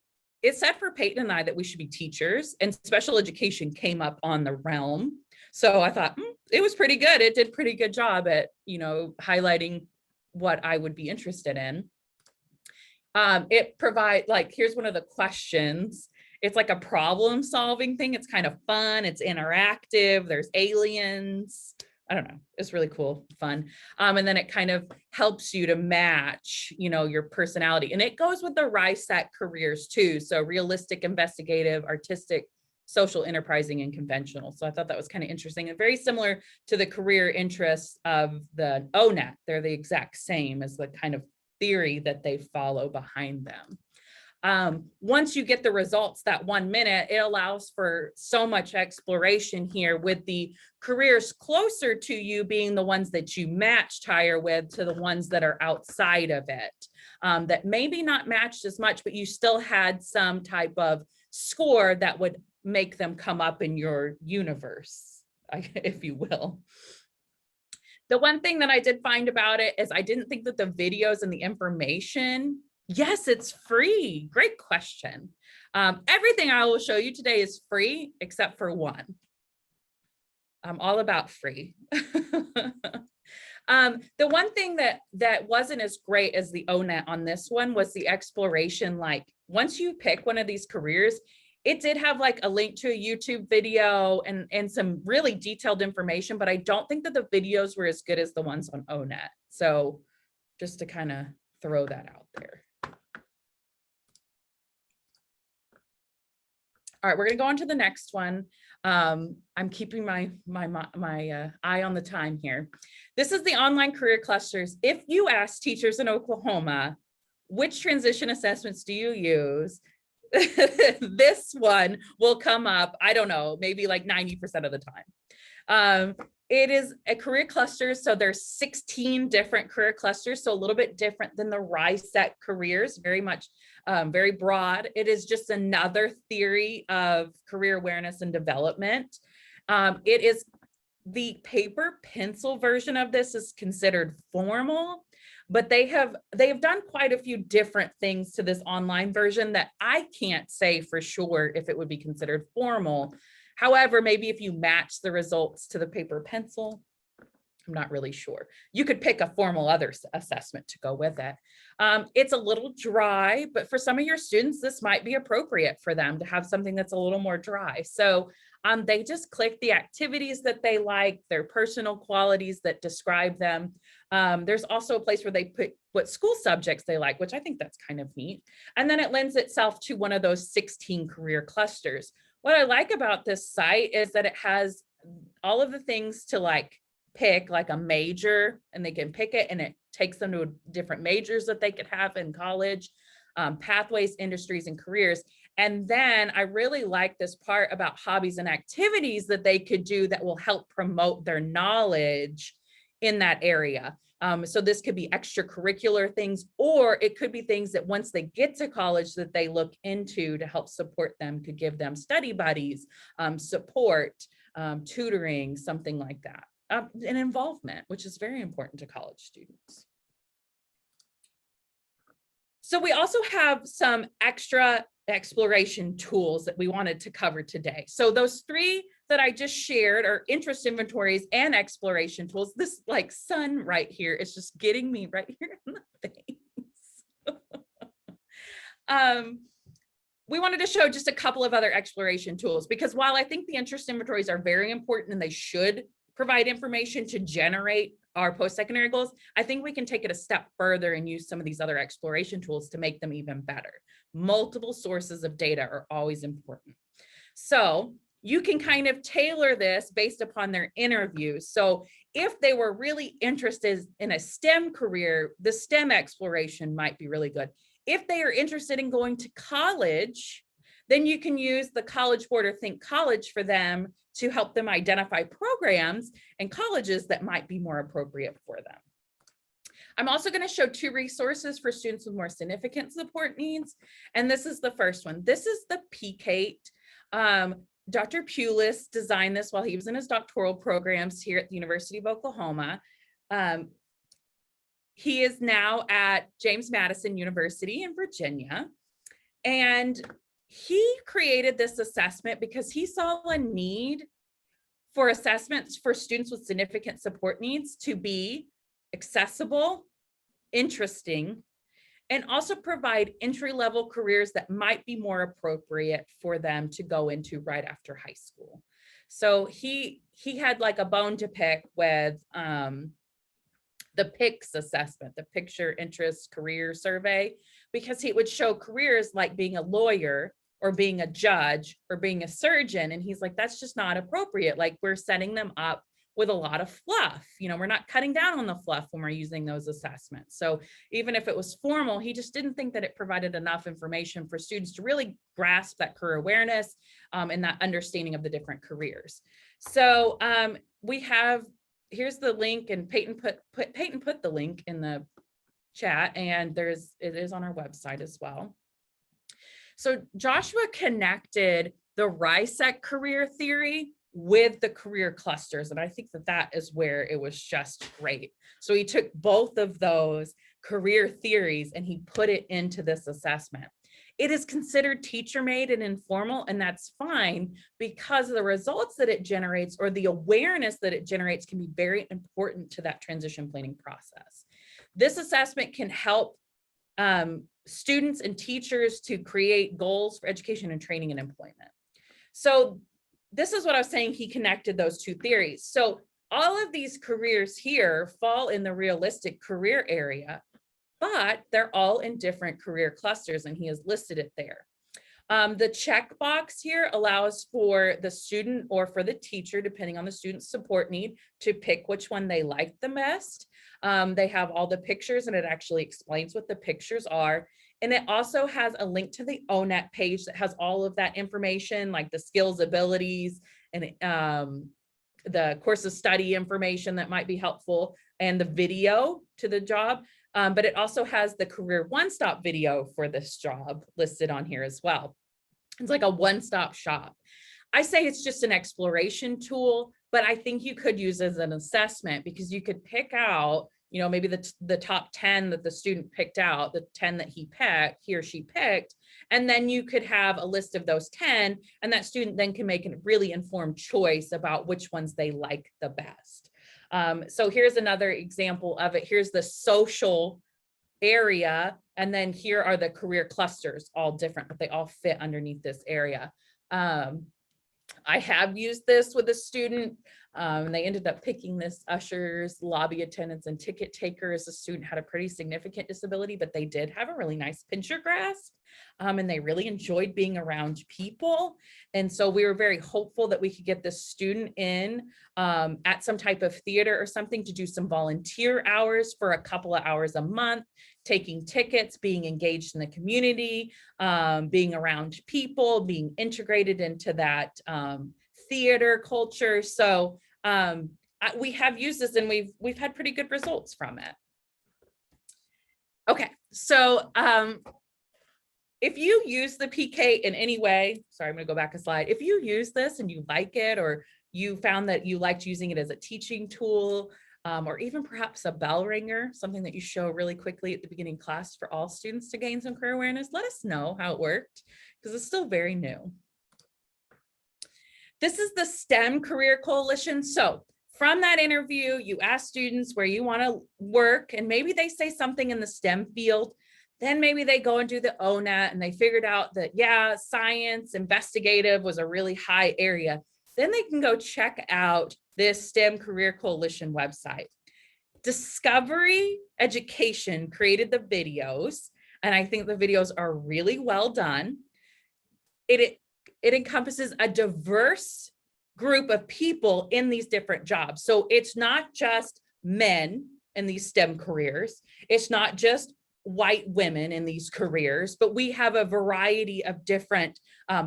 it said for Peyton and I that we should be teachers, and special education came up on the realm. So I thought it was pretty good. It did pretty good job at, highlighting what I would be interested in. It provides, like, here's one of the questions. It's like a problem solving thing. It's kind of fun. It's interactive. There's aliens. I don't know. It's really cool, fun. And then it kind of helps you to match, your personality. And it goes with the RISEC careers too. So realistic, investigative, artistic, social, enterprising, and conventional. So I thought that was kind of interesting and very similar to the career interests of the ONET. They're the exact same as the kind of theory that they follow behind them. Once you get the results, that 1 minute, it allows for so much exploration here, with the careers closer to you being the ones that you matched higher with to the ones that are outside of it, that maybe not matched as much, but you still had some type of score that would make them come up in your universe, if you will. The one thing that I did find about it is I didn't think that the videos and the information, yes, it's free. Great question. Everything I will show you today is free except for one. I'm all about free. The one thing that wasn't as great as the ONET on this one was the exploration. Like, once you pick one of these careers, it did have like a link to a YouTube video and some really detailed information, but I don't think that the videos were as good as the ones on ONET. So just to kind of throw that out there. All right, we're gonna go on to the next one. I'm keeping my eye on the time here. This is the online career clusters. If you ask teachers in Oklahoma, which transition assessments do you use? This one will come up, I don't know, maybe like 90% of the time. It is a career cluster, so there's 16 different career clusters, so a little bit different than the RISEC careers, very much, very broad. It is just another theory of career awareness and development. It is the paper pencil version of this is considered formal, but they have done quite a few different things to this online version that I can't say for sure if it would be considered formal. However, maybe if you match the results to the paper pencil, I'm not really sure. You could pick a formal other assessment to go with it. It's a little dry, but for some of your students, this might be appropriate for them to have something that's a little more dry. So they just click the activities that they like, their personal qualities that describe them. There's also a place where they put what school subjects they like, which I think that's kind of neat. And then it lends itself to one of those 16 career clusters. What I like about this site is that it has all of the things to like pick, like a major, and they can pick it and it takes them to different majors that they could have in college, pathways, industries, and careers. And then I really like this part about hobbies and activities that they could do that will help promote their knowledge in that area. So this could be extracurricular things, or it could be things that once they get to college that they look into to help support them, could give them study buddies, support, tutoring, something like that. And involvement, which is very important to college students. So we also have some extra exploration tools that we wanted to cover today. So those three that I just shared are interest inventories and exploration tools. This like sun right here is just getting me right here in the face. We wanted to show just a couple of other exploration tools, because while I think the interest inventories are very important and they should provide information to generate our post-secondary goals, I think we can take it a step further and use some of these other exploration tools to make them even better. Multiple sources of data are always important. So you can kind of tailor this based upon their interviews. So if they were really interested in a STEM career, the STEM exploration might be really good. If they are interested in going to college, then you can use the College Board or Think College for them to help them identify programs and colleges that might be more appropriate for them. I'm also going to show two resources for students with more significant support needs. And this is the first one. This is the PCATE. Dr. Pulis designed this while he was in his doctoral programs here at the University of Oklahoma. He is now at James Madison University in Virginia. And he created this assessment because he saw a need for assessments for students with significant support needs to be accessible, interesting, and also provide entry-level careers that might be more appropriate for them to go into right after high school. So he had like a bone to pick with the PICS assessment, the Picture Interest Career Survey, because it would show careers like being a lawyer or being a judge or being a surgeon. And he's like, that's just not appropriate. Like, we're setting them up with a lot of fluff. You know, we're not cutting down on the fluff when we're using those assessments. So even if it was formal, he just didn't think that it provided enough information for students to really grasp that career awareness and that understanding of the different careers. So here's the link, and Peyton put the link in the chat, and it is on our website as well. So Joshua connected the RISEC career theory with the career clusters. And I think that is where it was just great. So he took both of those career theories and he put it into this assessment. It is considered teacher-made and informal, and that's fine, because the results that it generates or the awareness that it generates can be very important to that transition planning process. This assessment can help students and teachers to create goals for education and training and employment. So this is what I was saying, he connected those two theories. So all of these careers here fall in the realistic career area, but they're all in different career clusters, and he has listed it there. The checkbox here allows for the student or for the teacher, depending on the student's support need, to pick which one they like the best. They have all the pictures, and it actually explains what the pictures are. And it also has a link to the ONET page that has all of that information, like the skills, abilities, and the course of study information that might be helpful, and the video to the job. But it also has the career one-stop video for this job listed on here as well. It's like a one-stop shop. I say it's just an exploration tool, but I think you could use it as an assessment, because you could pick out, you know, maybe the top 10 that the student picked out, the 10 that he or she picked, and then you could have a list of those 10, and that student then can make a really informed choice about which ones they like the best. So here's another example of it. Here's the social area, and then here are the career clusters, all different, but they all fit underneath this area. I have used this with a student, and they ended up picking this: ushers, lobby attendants, and ticket takers. The student had a pretty significant disability, but they did have a really nice pincher grasp, and they really enjoyed being around people. And so we were very hopeful that we could get this student in at some type of theater or something to do some volunteer hours for a couple of hours a month, taking tickets, being engaged in the community, being around people, being integrated into that theater culture. So we have used this, and we've had pretty good results from it. Okay, so if you use the PK in any way, sorry, I'm gonna go back a slide. If you use this and you like it, or you found that you liked using it as a teaching tool, or even perhaps a bell ringer, something that you show really quickly at the beginning class for all students to gain some career awareness, let us know how it worked, because it's still very new. This is the STEM Career Coalition. So from that interview, you ask students where you want to work, and maybe they say something in the STEM field. Then maybe they go and do the ONET, and they figured out that, yeah, science, investigative was a really high area. Then they can go check out this STEM Career Coalition website. Discovery Education created the videos, and I think the videos are really well done. It encompasses a diverse group of people in these different jobs. So it's not just men in these STEM careers. It's not just white women in these careers, but we have a variety of different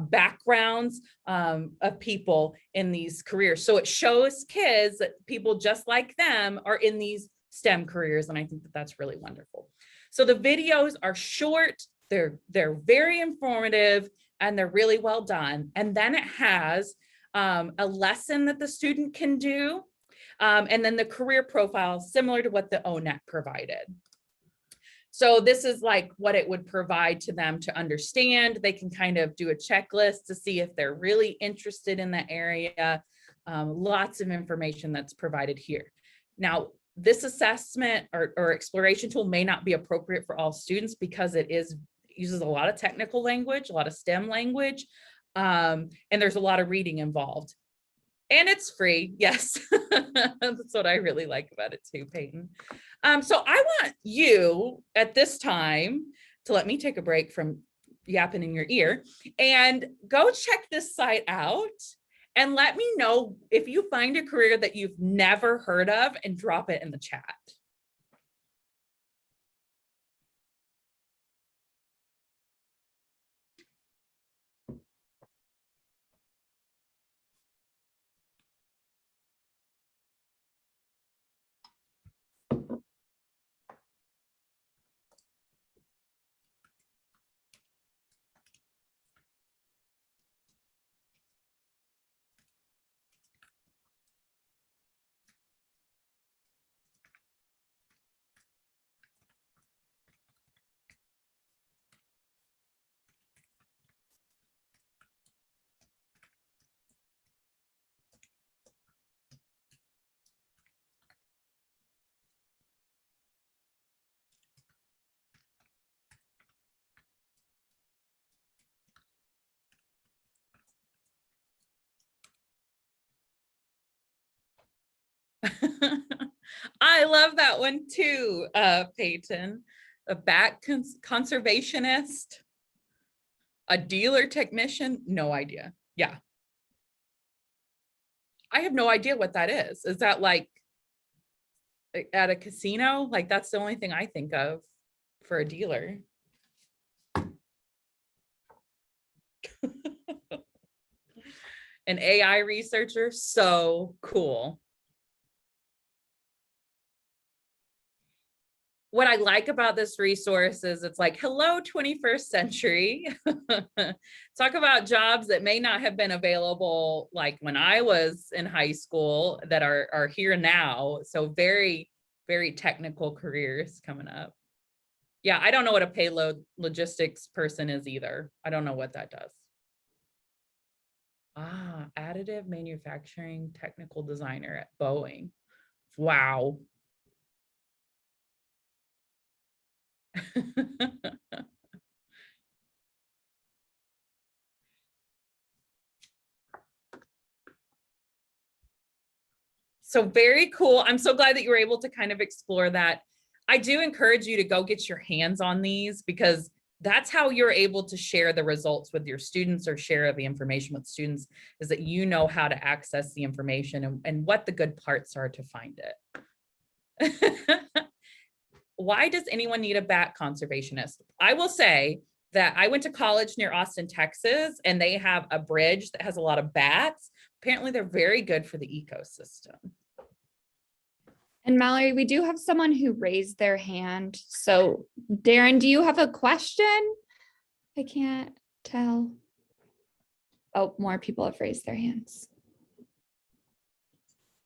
backgrounds of people in these careers. So it shows kids that people just like them are in these STEM careers. And I think that that's really wonderful. So the videos are short, they're very informative, and they're really well done. And then it has a lesson that the student can do. And then the career profile, similar to what the ONET provided. So this is like what it would provide to them to understand. They can kind of do a checklist to see if they're really interested in that area. Lots of information that's provided here. Now, this assessment or exploration tool may not be appropriate for all students because it uses a lot of technical language, a lot of STEM language, and there's a lot of reading involved. And it's free, yes. That's what I really like about it too, Peyton. So I want you at this time to let me take a break from yapping in your ear and go check this site out and let me know if you find a career that you've never heard of and drop it in the chat. I love that one too, Peyton. A bat conservationist, a dealer technician, no idea. Yeah. I have no idea what that is. Is that like at a casino? Like that's the only thing I think of for a dealer. An AI researcher, so cool. What I like about this resource is it's like, hello, 21st century. Talk about jobs that may not have been available like when I was in high school that are here now. So very, very technical careers coming up. Yeah, I don't know what a payload logistics person is either. I don't know what that does. Additive manufacturing technical designer at Boeing. Wow. So very cool. I'm so glad that you were able to kind of explore that. I do encourage you to go get your hands on these, because that's how you're able to share the results with your students, or share the information with students, is that you know how to access the information and what the good parts are to find it. Why does anyone need a bat conservationist? I will say that I went to college near Austin, Texas, and they have a bridge that has a lot of bats. Apparently they're very good for the ecosystem. And Mallory, we do have someone who raised their hand. So Darren, do you have a question? I can't tell. Oh, more people have raised their hands.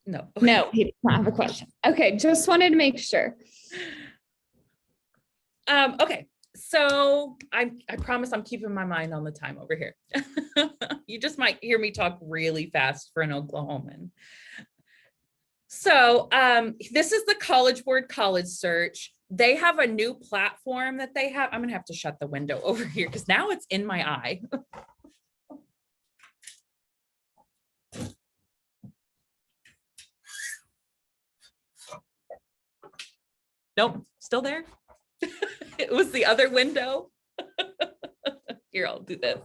No. No, he does not have a question. Okay, just wanted to make sure. Okay, so I promise I'm keeping my mind on the time over here. You just might hear me talk really fast for an Oklahoman. So this is the College Board College Search. They have a new platform that they have. I'm gonna have to shut the window over here because now it's in my eye. Nope, still there. It was the other window. Here, I'll do this.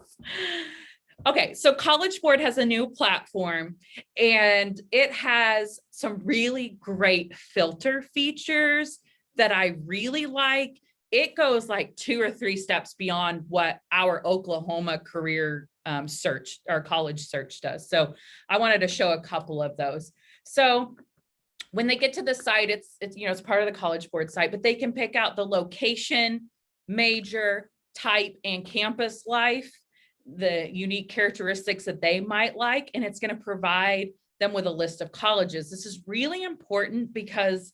Okay, so College Board has a new platform, and it has some really great filter features that I really like. It goes like 2 or 3 steps beyond what our Oklahoma career search or college search does. So I wanted to show a couple of those. So when they get to the site, it's you know, it's part of the College Board site, but they can pick out the location, major, type, and campus life, the unique characteristics that they might like, and it's going to provide them with a list of colleges. This is really important because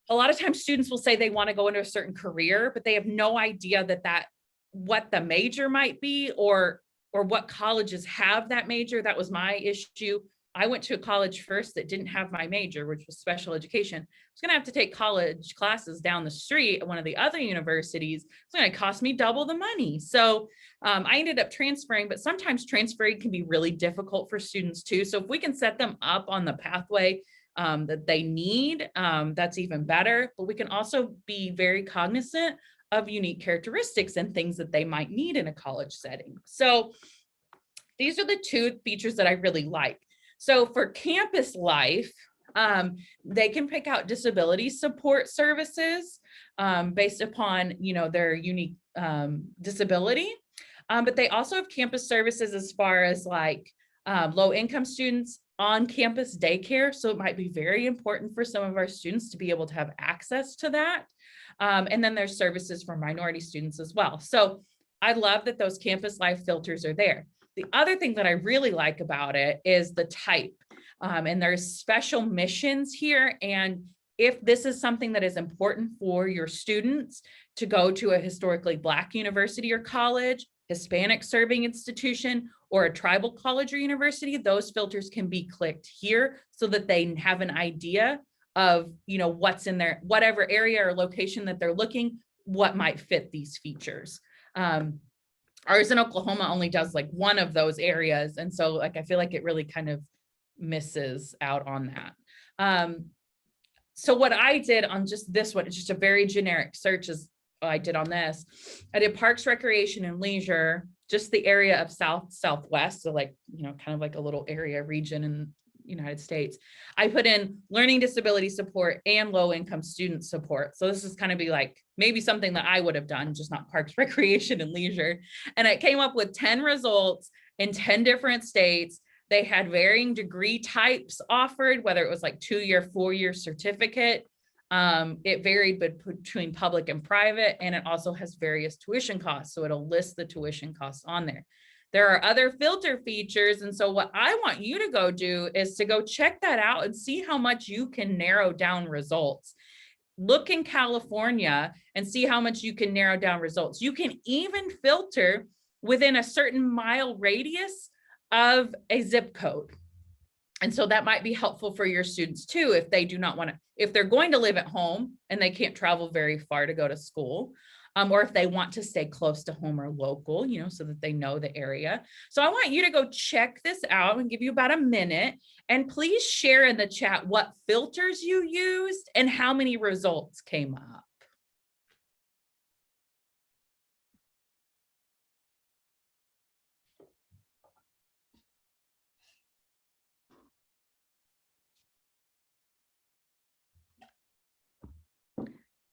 a lot of times students will say they want to go into a certain career, but they have no idea that what the major might be, or what colleges have that major. That was my issue. I went to a college first that didn't have my major, which was special education. I was going to have to take college classes down the street at one of the other universities. It's going to cost me double the money. So I ended up transferring, but sometimes transferring can be really difficult for students too. So if we can set them up on the pathway that they need, that's even better. But we can also be very cognizant of unique characteristics and things that they might need in a college setting. So these are the 2 features that I really like. So for campus life, they can pick out disability support services based upon, you know, their unique disability. But they also have campus services as far as like low income students, on campus daycare. So it might be very important for some of our students to be able to have access to that. And then there's services for minority students as well. So I love that those campus life filters are there. The other thing that I really like about it is the type, and there's special missions here. And if this is something that is important for your students to go to a historically Black university or college, Hispanic serving institution, or a tribal college or university, those filters can be clicked here so that they have an idea of, you know, what's in their, whatever area or location that they're looking, what might fit these features. Ours in Oklahoma only does like one of those areas. And so like, I feel like it really kind of misses out on that. So what I did on just this one, it's just a very generic search as I did on this. I did parks, recreation, and leisure, just the area of southwest. So like, you know, kind of like a little area region in United States. I put in learning disability support and low income student support. So this is kind of be like maybe something that I would have done, just not parks, recreation, and leisure. And it came up with 10 results in 10 different states. They had varying degree types offered, whether it was like 2-year, 4-year certificate. It varied between public and private, and it also has various tuition costs. So it'll list the tuition costs on there. There are other filter features. And so what I want you to go do is to go check that out and see how much you can narrow down results. Look in California and see how much you can narrow down results. You can even filter within a certain mile radius of a zip code. And so that might be helpful for your students too, if they do not want to, if they're going to live at home and they can't travel very far to go to school, or if they want to stay close to home or local, you know, so that they know the area. So I want you to go check this out and give you about a minute, and please share in the chat what filters you used and how many results came up.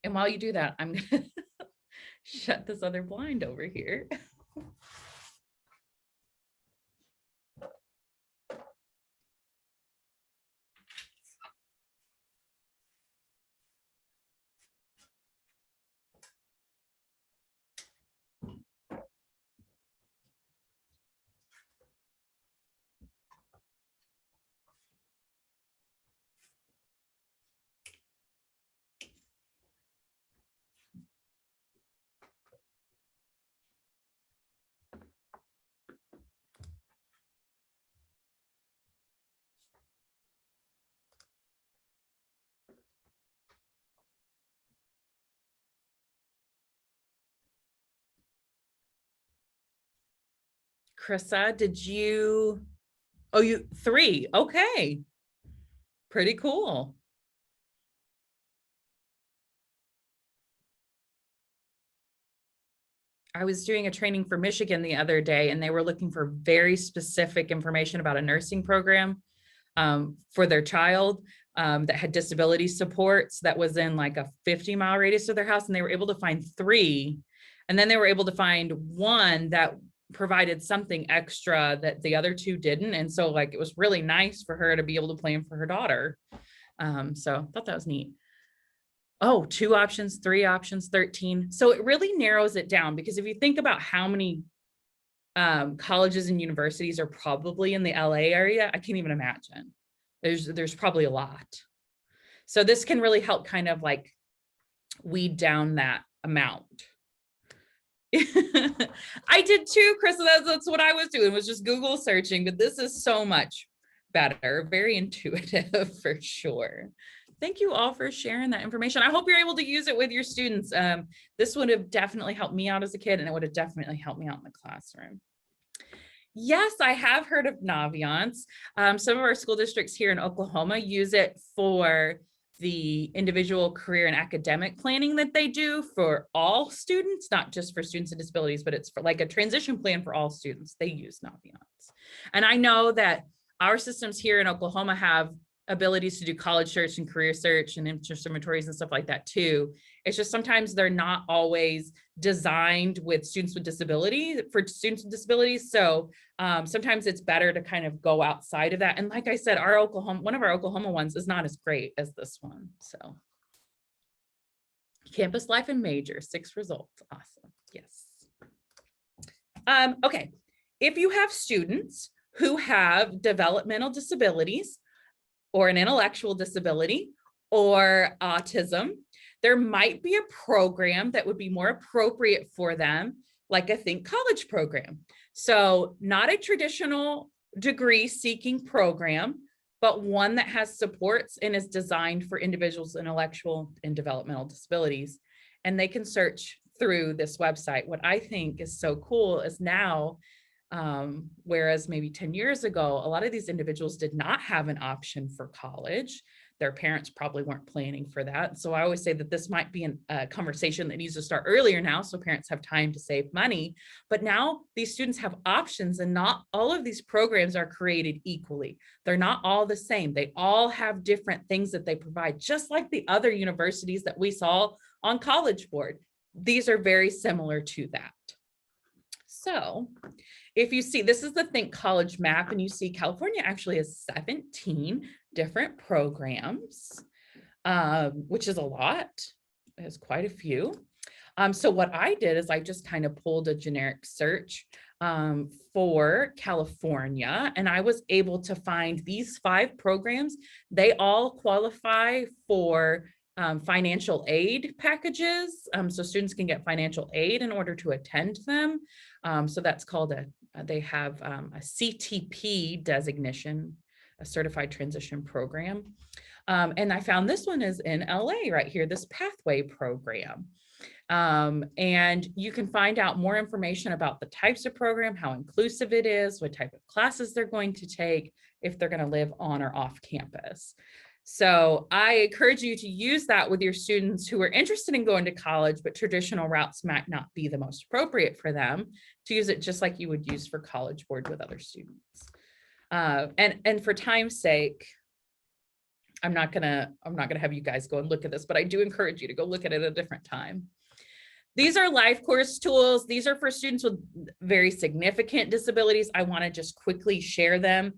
And while you do that, I'm gonna shut this other blind over here. Krissa, did you, oh, you 3, okay. Pretty cool. I was doing a training for Michigan the other day, and they were looking for very specific information about a nursing program for their child that had disability supports that was in like a 50-mile radius of their house. And they were able to find 3. And then they were able to find 1 that provided something extra that the other 2 didn't. And so like, it was really nice for her to be able to plan for her daughter. So I thought that was neat. Oh, 2 options, 3 options, 13. So it really narrows it down, because if you think about how many colleges and universities are probably in the LA area, I can't even imagine. There's probably a lot. So this can really help kind of like weed down that amount. I did too, Chris. That's what I was doing, was just Google searching, but this is so much better, very intuitive for sure. Thank you all for sharing that information. I hope you're able to use it with your students. This would have definitely helped me out as a kid, and it would have definitely helped me out in the classroom. Yes, I have heard of Naviance. Some of our school districts here in Oklahoma use it for the individual career and academic planning that they do for all students, not just for students with disabilities, but it's for like a transition plan for all students. They use Naviance. And I know that our systems here in Oklahoma have abilities to do college search and career search and interest inventories and stuff like that too. It's just sometimes they're not always designed with students with disabilities, for students with disabilities. So sometimes it's better to kind of go outside of that. And like I said, our Oklahoma, one of our Oklahoma ones is not as great as this one. So campus life and major, 6 results. Awesome. Yes. Okay. If you have students who have developmental disabilities, or an intellectual disability, or autism, there might be a program that would be more appropriate for them, like a Think College program. So not a traditional degree seeking program, but one that has supports and is designed for individuals with intellectual and developmental disabilities. And they can search through this website. What I think is so cool is now, whereas maybe 10 years ago, a lot of these individuals did not have an option for college. Their parents probably weren't planning for that. So I always say that this might be a conversation that needs to start earlier now, so parents have time to save money. But now these students have options, and not all of these programs are created equally. They're not all the same. They all have different things that they provide, just like the other universities that we saw on College Board. These are very similar to that. So if you see, this is the Think College map, and you see California actually has 17 different programs, which is a lot. It has quite a few. So what I did is I just kind of pulled a generic search for California, and I was able to find these 5 programs. They all qualify for financial aid packages. So students can get financial aid in order to attend them. So that's called they have a CTP designation, a certified transition program. And I found this one is in LA right here, this pathway program. And you can find out more information about the types of program, how inclusive it is, what type of classes they're going to take, if they're going to live on or off campus. So I encourage you to use that with your students who are interested in going to college, but traditional routes might not be the most appropriate for them, to use it just like you would use for College Board with other students. And for time's sake, I'm not gonna have you guys go and look at this, but I do encourage you to go look at it at a different time. These are life course tools. These are for students with very significant disabilities. I want to just quickly share them.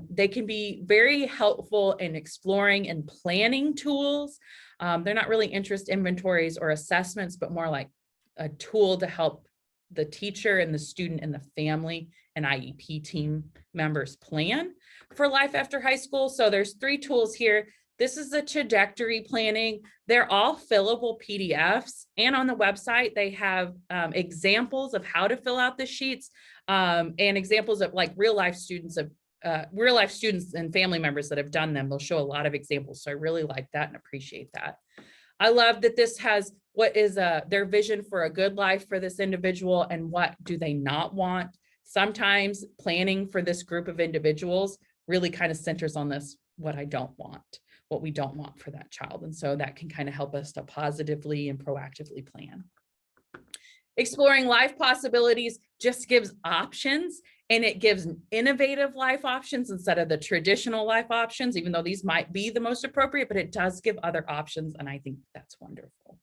They can be very helpful in exploring and planning tools. They're not really interest inventories or assessments, but more like a tool to help the teacher and the student and the family and IEP team members plan for life after high school. So there's 3 tools here. This is the trajectory planning. They're all fillable PDFs, and on the website, they have examples of how to fill out the sheets and examples of like real life students and family members that have done them. They'll show a lot of examples. So I really like that and appreciate that. I love that this has what is their vision for a good life for this individual and what do they not want. Sometimes planning for this group of individuals really kind of centers on this, what I don't want, what we don't want for that child. And so that can kind of help us to positively and proactively plan. Exploring life possibilities just gives options, and it gives innovative life options instead of the traditional life options, even though these might be the most appropriate, but it does give other options. And I think that's wonderful.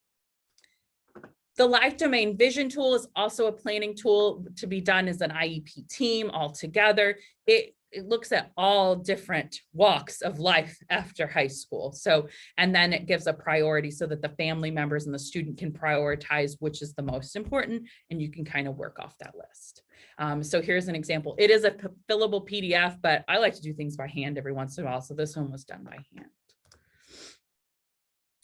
The Life Domain Vision tool is also a planning tool to be done as an IEP team all together. It looks at all different walks of life after high school. So, and then it gives a priority so that the family members and the student can prioritize which is the most important, and you can kind of work off that list. So here's an example. It is a fillable PDF, but I like to do things by hand every once in a while. So this one was done by hand.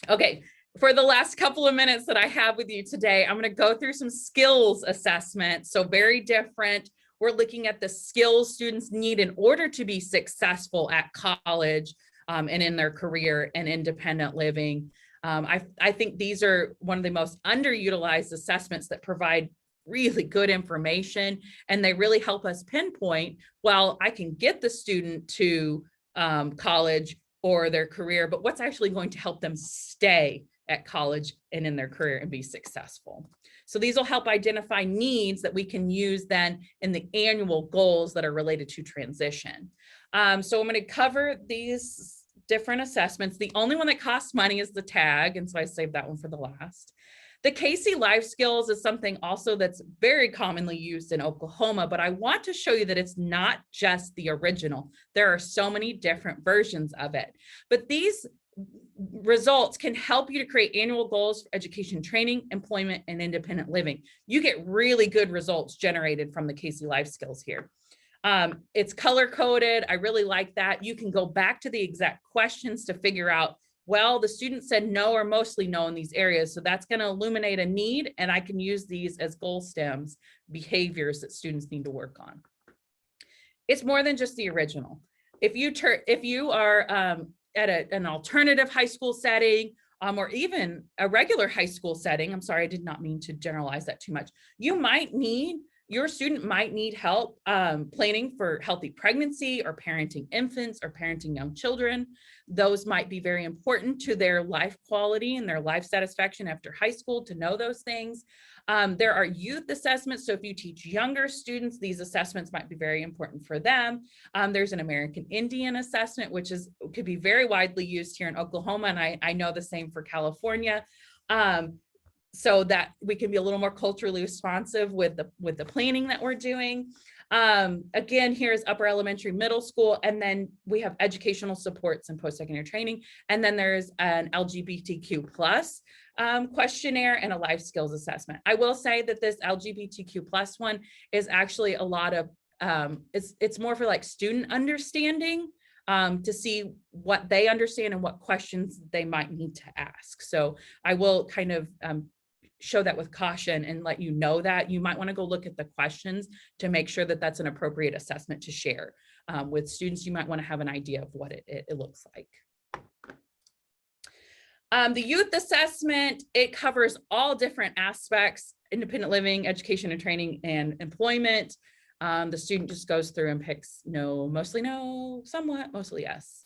Okay. For the last couple of minutes that I have with you today, I'm going to go through some skills assessments. So very different. We're looking at the skills students need in order to be successful at college and in their career and independent living. I think these are one of the most underutilized assessments that provide really good information, and they really help us pinpoint, well, I can get the student to college or their career, but what's actually going to help them stay at college and in their career and be successful. So these will help identify needs that we can use then in the annual goals that are related to transition. So I'm going to cover these different assessments. The only one that costs money is the tag, and so I saved that one for the last. The Casey Life Skills is something also that's very commonly used in Oklahoma, but I want to show you that it's not just the original. There are so many different versions of it, but these results can help you to create annual goals for education, training, employment, and independent living. You get really good results generated from the Casey Life Skills here. It's color coded. I really like that. You can go back to the exact questions to figure out, well, the student said no or mostly no in these areas. So that's going to illuminate a need, and I can use these as goal stems, behaviors that students need to work on. It's more than just the original. If you are at an alternative high school setting, or even a regular high school setting, I'm sorry, I did not mean to generalize that too much. Your student might need help planning for healthy pregnancy or parenting infants or parenting young children. Those might be very important to their life quality and their life satisfaction after high school to know those things. There are youth assessments. So if you teach younger students, these assessments might be very important for them. There's an American Indian assessment, which could be very widely used here in Oklahoma. And I know the same for California. So that we can be a little more culturally responsive with the planning that we're doing. Again, here's upper elementary, middle school, and then we have educational supports and post-secondary training. And then there's an LGBTQ plus questionnaire and a life skills assessment. I will say that this LGBTQ plus one is actually a lot of, it's more for like student understanding, to see what they understand and what questions they might need to ask. So I will kind of show that with caution and let you know that you might want to go look at the questions to make sure that that's an appropriate assessment to share. with students, you might want to have an idea of what it looks like. The youth assessment, it covers all different aspects: independent living, education and training, and employment. The student just goes through and picks no, mostly no, somewhat, mostly yes.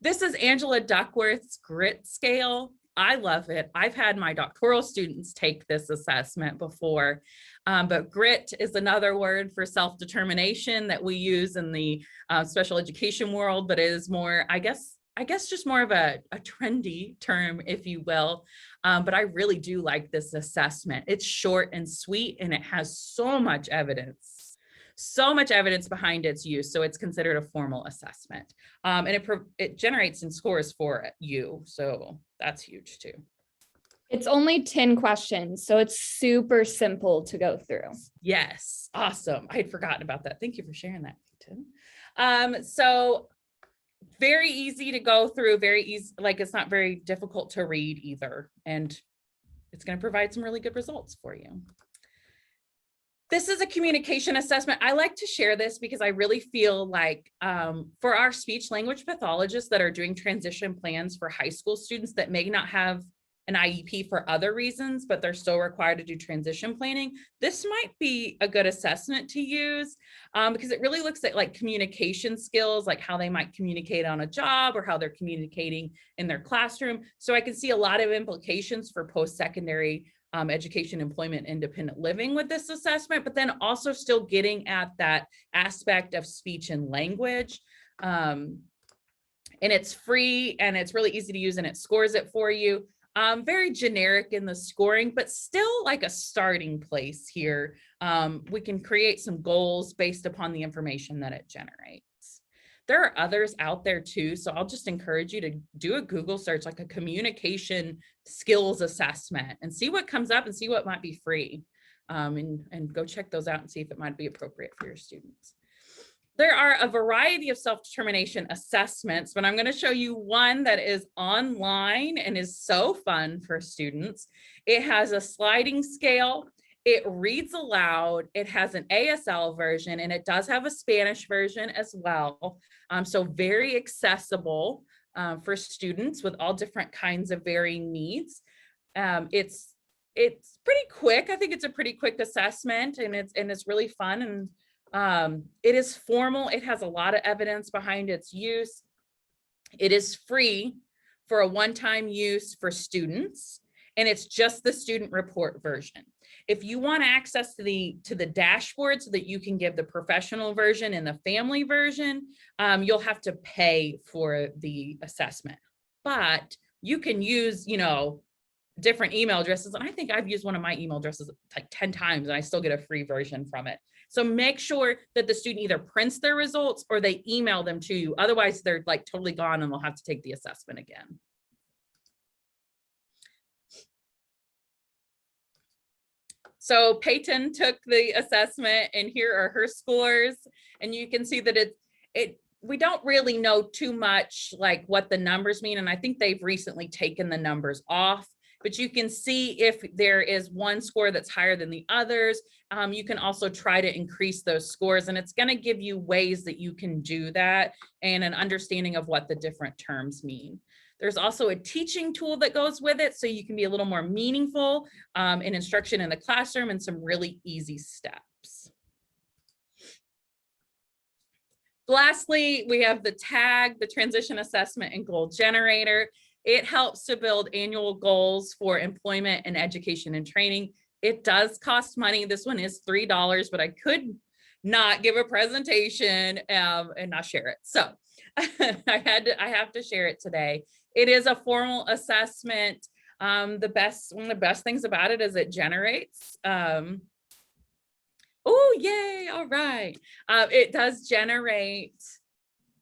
This is Angela Duckworth's grit scale. I love it. I've had my doctoral students take this assessment before, but grit is another word for self-determination that we use in the special education world, but it is more, I guess just more of a trendy term, if you will. But I really do like this assessment. It's short and sweet, and it has so much evidence behind its use. So it's considered a formal assessment. And it generates and scores for you. So that's huge too. It's only 10 questions, so it's super simple to go through. Yes, awesome. I had forgotten about that. Thank you for sharing that, Peyton. So very easy to go through, very easy, like it's not very difficult to read either. And it's going to provide some really good results for you. This is a communication assessment. I like to share this because I really feel like for our speech language pathologists that are doing transition plans for high school students that may not have an IEP for other reasons, but they're still required to do transition planning, this might be a good assessment to use because it really looks at like communication skills, like how they might communicate on a job or how they're communicating in their classroom. So I can see a lot of implications for post-secondary education, employment, independent living with this assessment, but then also still getting at that aspect of speech and language. And it's free and it's really easy to use and it scores it for you. Very generic in the scoring, but still like a starting place here. We can create some goals based upon the information that it generates. There are others out there too, so I'll just encourage you to do a Google search, like a communication skills assessment, and see what comes up and see what might be free, and go check those out and see if it might be appropriate for your students. There are a variety of self-determination assessments, but I'm going to show you one that is online and is so fun for students. It has a sliding scale. It reads aloud. It has an ASL version, and it does have a Spanish version as well. So very accessible for students with all different kinds of varying needs. It's pretty quick. I think it's a pretty quick assessment, and it's really fun, and it is formal. It has a lot of evidence behind its use. It is free for a one-time use for students, and it's just the student report version. If you want access to the dashboard so that you can give the professional version and the family version, you'll have to pay for the assessment. But you can use, different email addresses. And I think I've used one of my email addresses like 10 times and I still get a free version from it. So make sure that the student either prints their results or they email them to you. Otherwise, they're like totally gone and they'll have to take the assessment again. So Peyton took the assessment and here are her scores. And you can see that we don't really know too much like what the numbers mean. And I think they've recently taken the numbers off, but you can see if there is one score that's higher than the others. You can also try to increase those scores, and it's going to give you ways that you can do that and an understanding of what the different terms mean. There's also a teaching tool that goes with it, so you can be a little more meaningful in instruction in the classroom, and some really easy steps. Lastly, we have the tag, the transition assessment and goal generator. It helps to build annual goals for employment and education and training. It does cost money. This one is $3, but I could not give a presentation and not share it. So I have to share it today. It is a formal assessment. One of the best things about it is it generates. Oh, yay. All right. It does generate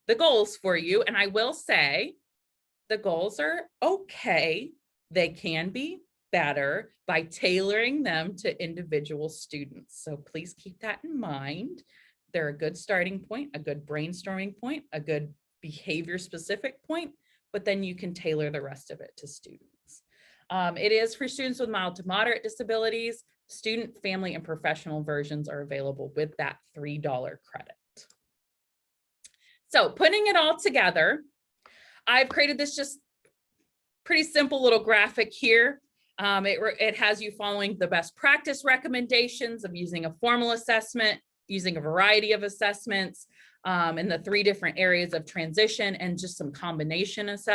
the goals for you. And I will say the goals are okay. They can be better by tailoring them to individual students. So please keep that in mind. They're a good starting point, a good brainstorming point, a good behavior specific point, but then you can tailor the rest of it to students. It is for students with mild to moderate disabilities. Student, family, and professional versions are available with that $3 credit. So putting it all together, I've created this just pretty simple little graphic here. It has you following the best practice recommendations of using a formal assessment, using a variety of assessments in the 3 different areas of transition, and just some combinations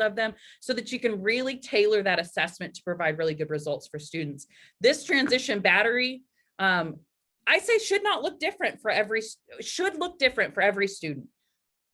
of them, so that you can really tailor that assessment to provide really good results for students. This transition battery, I say should look different for every student.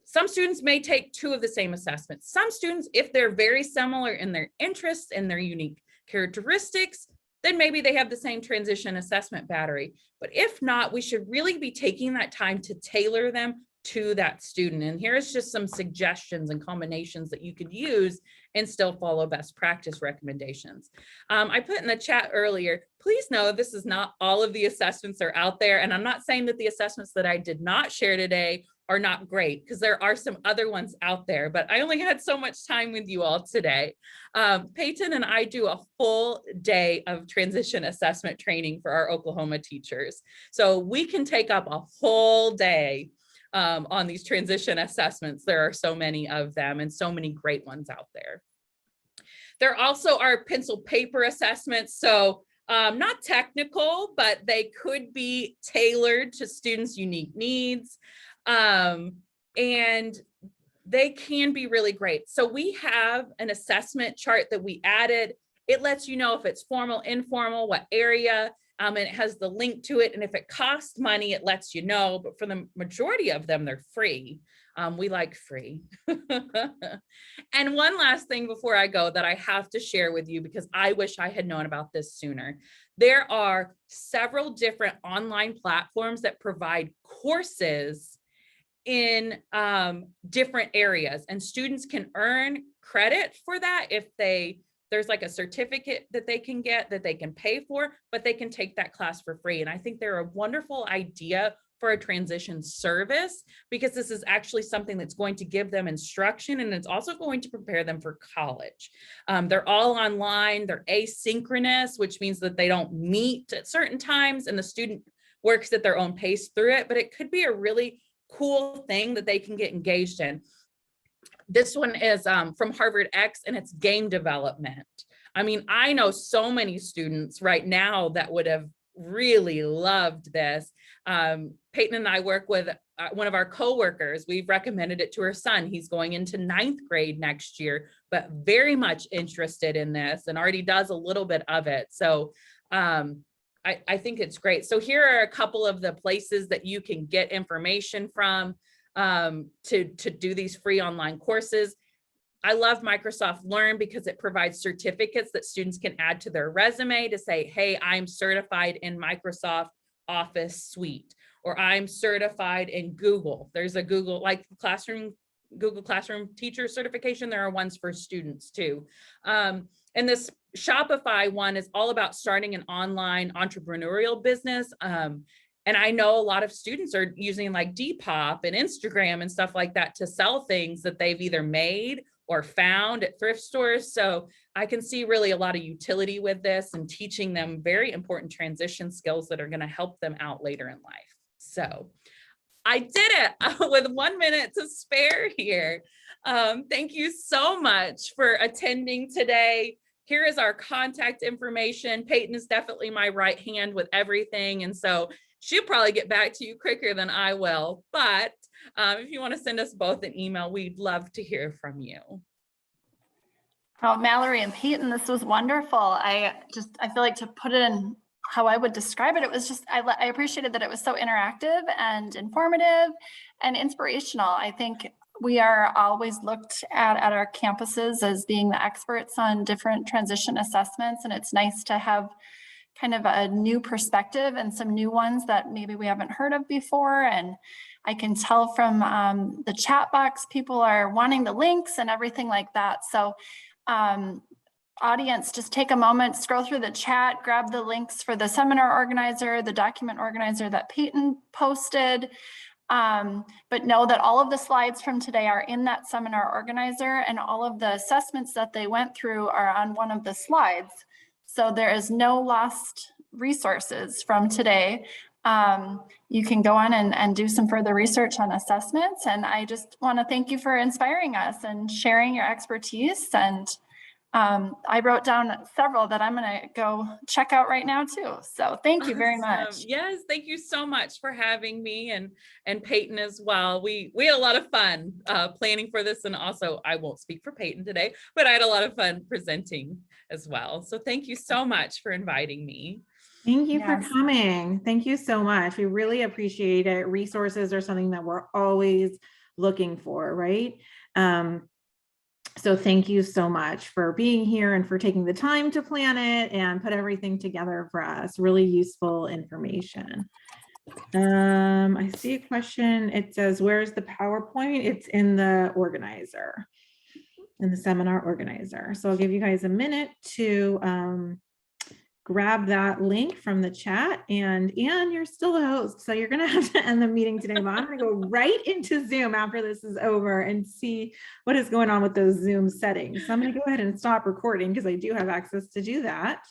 Some students may take 2 of the same assessments. Some students, if they're very similar in their interests and their unique characteristics, then maybe they have the same transition assessment battery. But if not, we should really be taking that time to tailor them to that student. And here's just some suggestions and combinations that you could use and still follow best practice recommendations. I put in the chat earlier, please know this is not all of the assessments are out there. And I'm not saying that the assessments that I did not share today are not great, because there are some other ones out there, but I only had so much time with you all today. Peyton and I do a full day of transition assessment training for our Oklahoma teachers. So we can take up a whole day on these transition assessments. There are so many of them and so many great ones out there. There also are pencil paper assessments. So not technical, but they could be tailored to students' unique needs. And they can be really great. So we have an assessment chart that we added. It lets you know if it's formal, informal, what area, and it has the link to it. And if it costs money, it lets you know, but for the majority of them, they're free. We like free. And one last thing before I go that I have to share with you, because I wish I had known about this sooner. There are several different online platforms that provide courses in different areas, and students can earn credit for that if there's like a certificate that they can get that they can pay for, but they can take that class for free. And I think they're a wonderful idea for a transition service, because this is actually something that's going to give them instruction, and it's also going to prepare them for college. They're all online, they're asynchronous, which means that they don't meet at certain times and the student works at their own pace through it, but it could be a really cool thing that they can get engaged in. This one is from Harvard X, and it's game development. I mean, I know so many students right now that would have really loved this. Peyton and I work with one of our coworkers. We've recommended it to her son. He's going into 9th grade next year, but very much interested in this and already does a little bit of it. So I think it's great. So here are a couple of the places that you can get information from to do these free online courses. I love Microsoft Learn because it provides certificates that students can add to their resume to say, hey, I'm certified in Microsoft Office Suite, or I'm certified in Google. There's a Google, like Google Classroom teacher certification. There are ones for students too. And this Shopify one is all about starting an online entrepreneurial business. And I know a lot of students are using like Depop and Instagram and stuff like that to sell things that they've either made or found at thrift stores. So I can see really a lot of utility with this and teaching them very important transition skills that are going to help them out later in life. So I did it with 1 minute to spare here. Thank you so much for attending today. Here is our contact information. Peyton is definitely my right hand with everything. And so she'll probably get back to you quicker than I will. But if you want to send us both an email, we'd love to hear from you. Oh, Mallory and Peyton, this was wonderful. I feel like to put it in how I would describe it, it was just, I appreciated that it was so interactive and informative and inspirational. I think we are always looked at our campuses as being the experts on different transition assessments. And it's nice to have kind of a new perspective and some new ones that maybe we haven't heard of before. And I can tell from the chat box, people are wanting the links and everything like that. So audience, just take a moment, scroll through the chat, grab the links for the seminar organizer, the document organizer that Peyton posted. But know that all of the slides from today are in that seminar organizer, and all of the assessments that they went through are on one of the slides. So there is no lost resources from today. You can go on and do some further research on assessments. And I just want to thank you for inspiring us and sharing your expertise. And I wrote down several that I'm going to go check out right now too. So thank you very much. Awesome. Yes, thank you so much for having me, and Peyton as well. We had a lot of fun planning for this, and also I won't speak for Peyton today, but I had a lot of fun presenting as well. So thank you so much for inviting me. Thank you Yes. for coming. Thank you so much. We really appreciate it. Resources are something that we're always looking for, right? So thank you so much for being here and for taking the time to plan it and put everything together for us. Really useful information. I see a question. It says, where's the PowerPoint? It's in the organizer, in the seminar organizer. So I'll give you guys a minute to grab that link from the chat. And you're still the host, so you're gonna have to end the meeting today, but I'm gonna go right into Zoom after this is over and see what is going on with those Zoom settings. So I'm gonna go ahead and stop recording because I do have access to do that.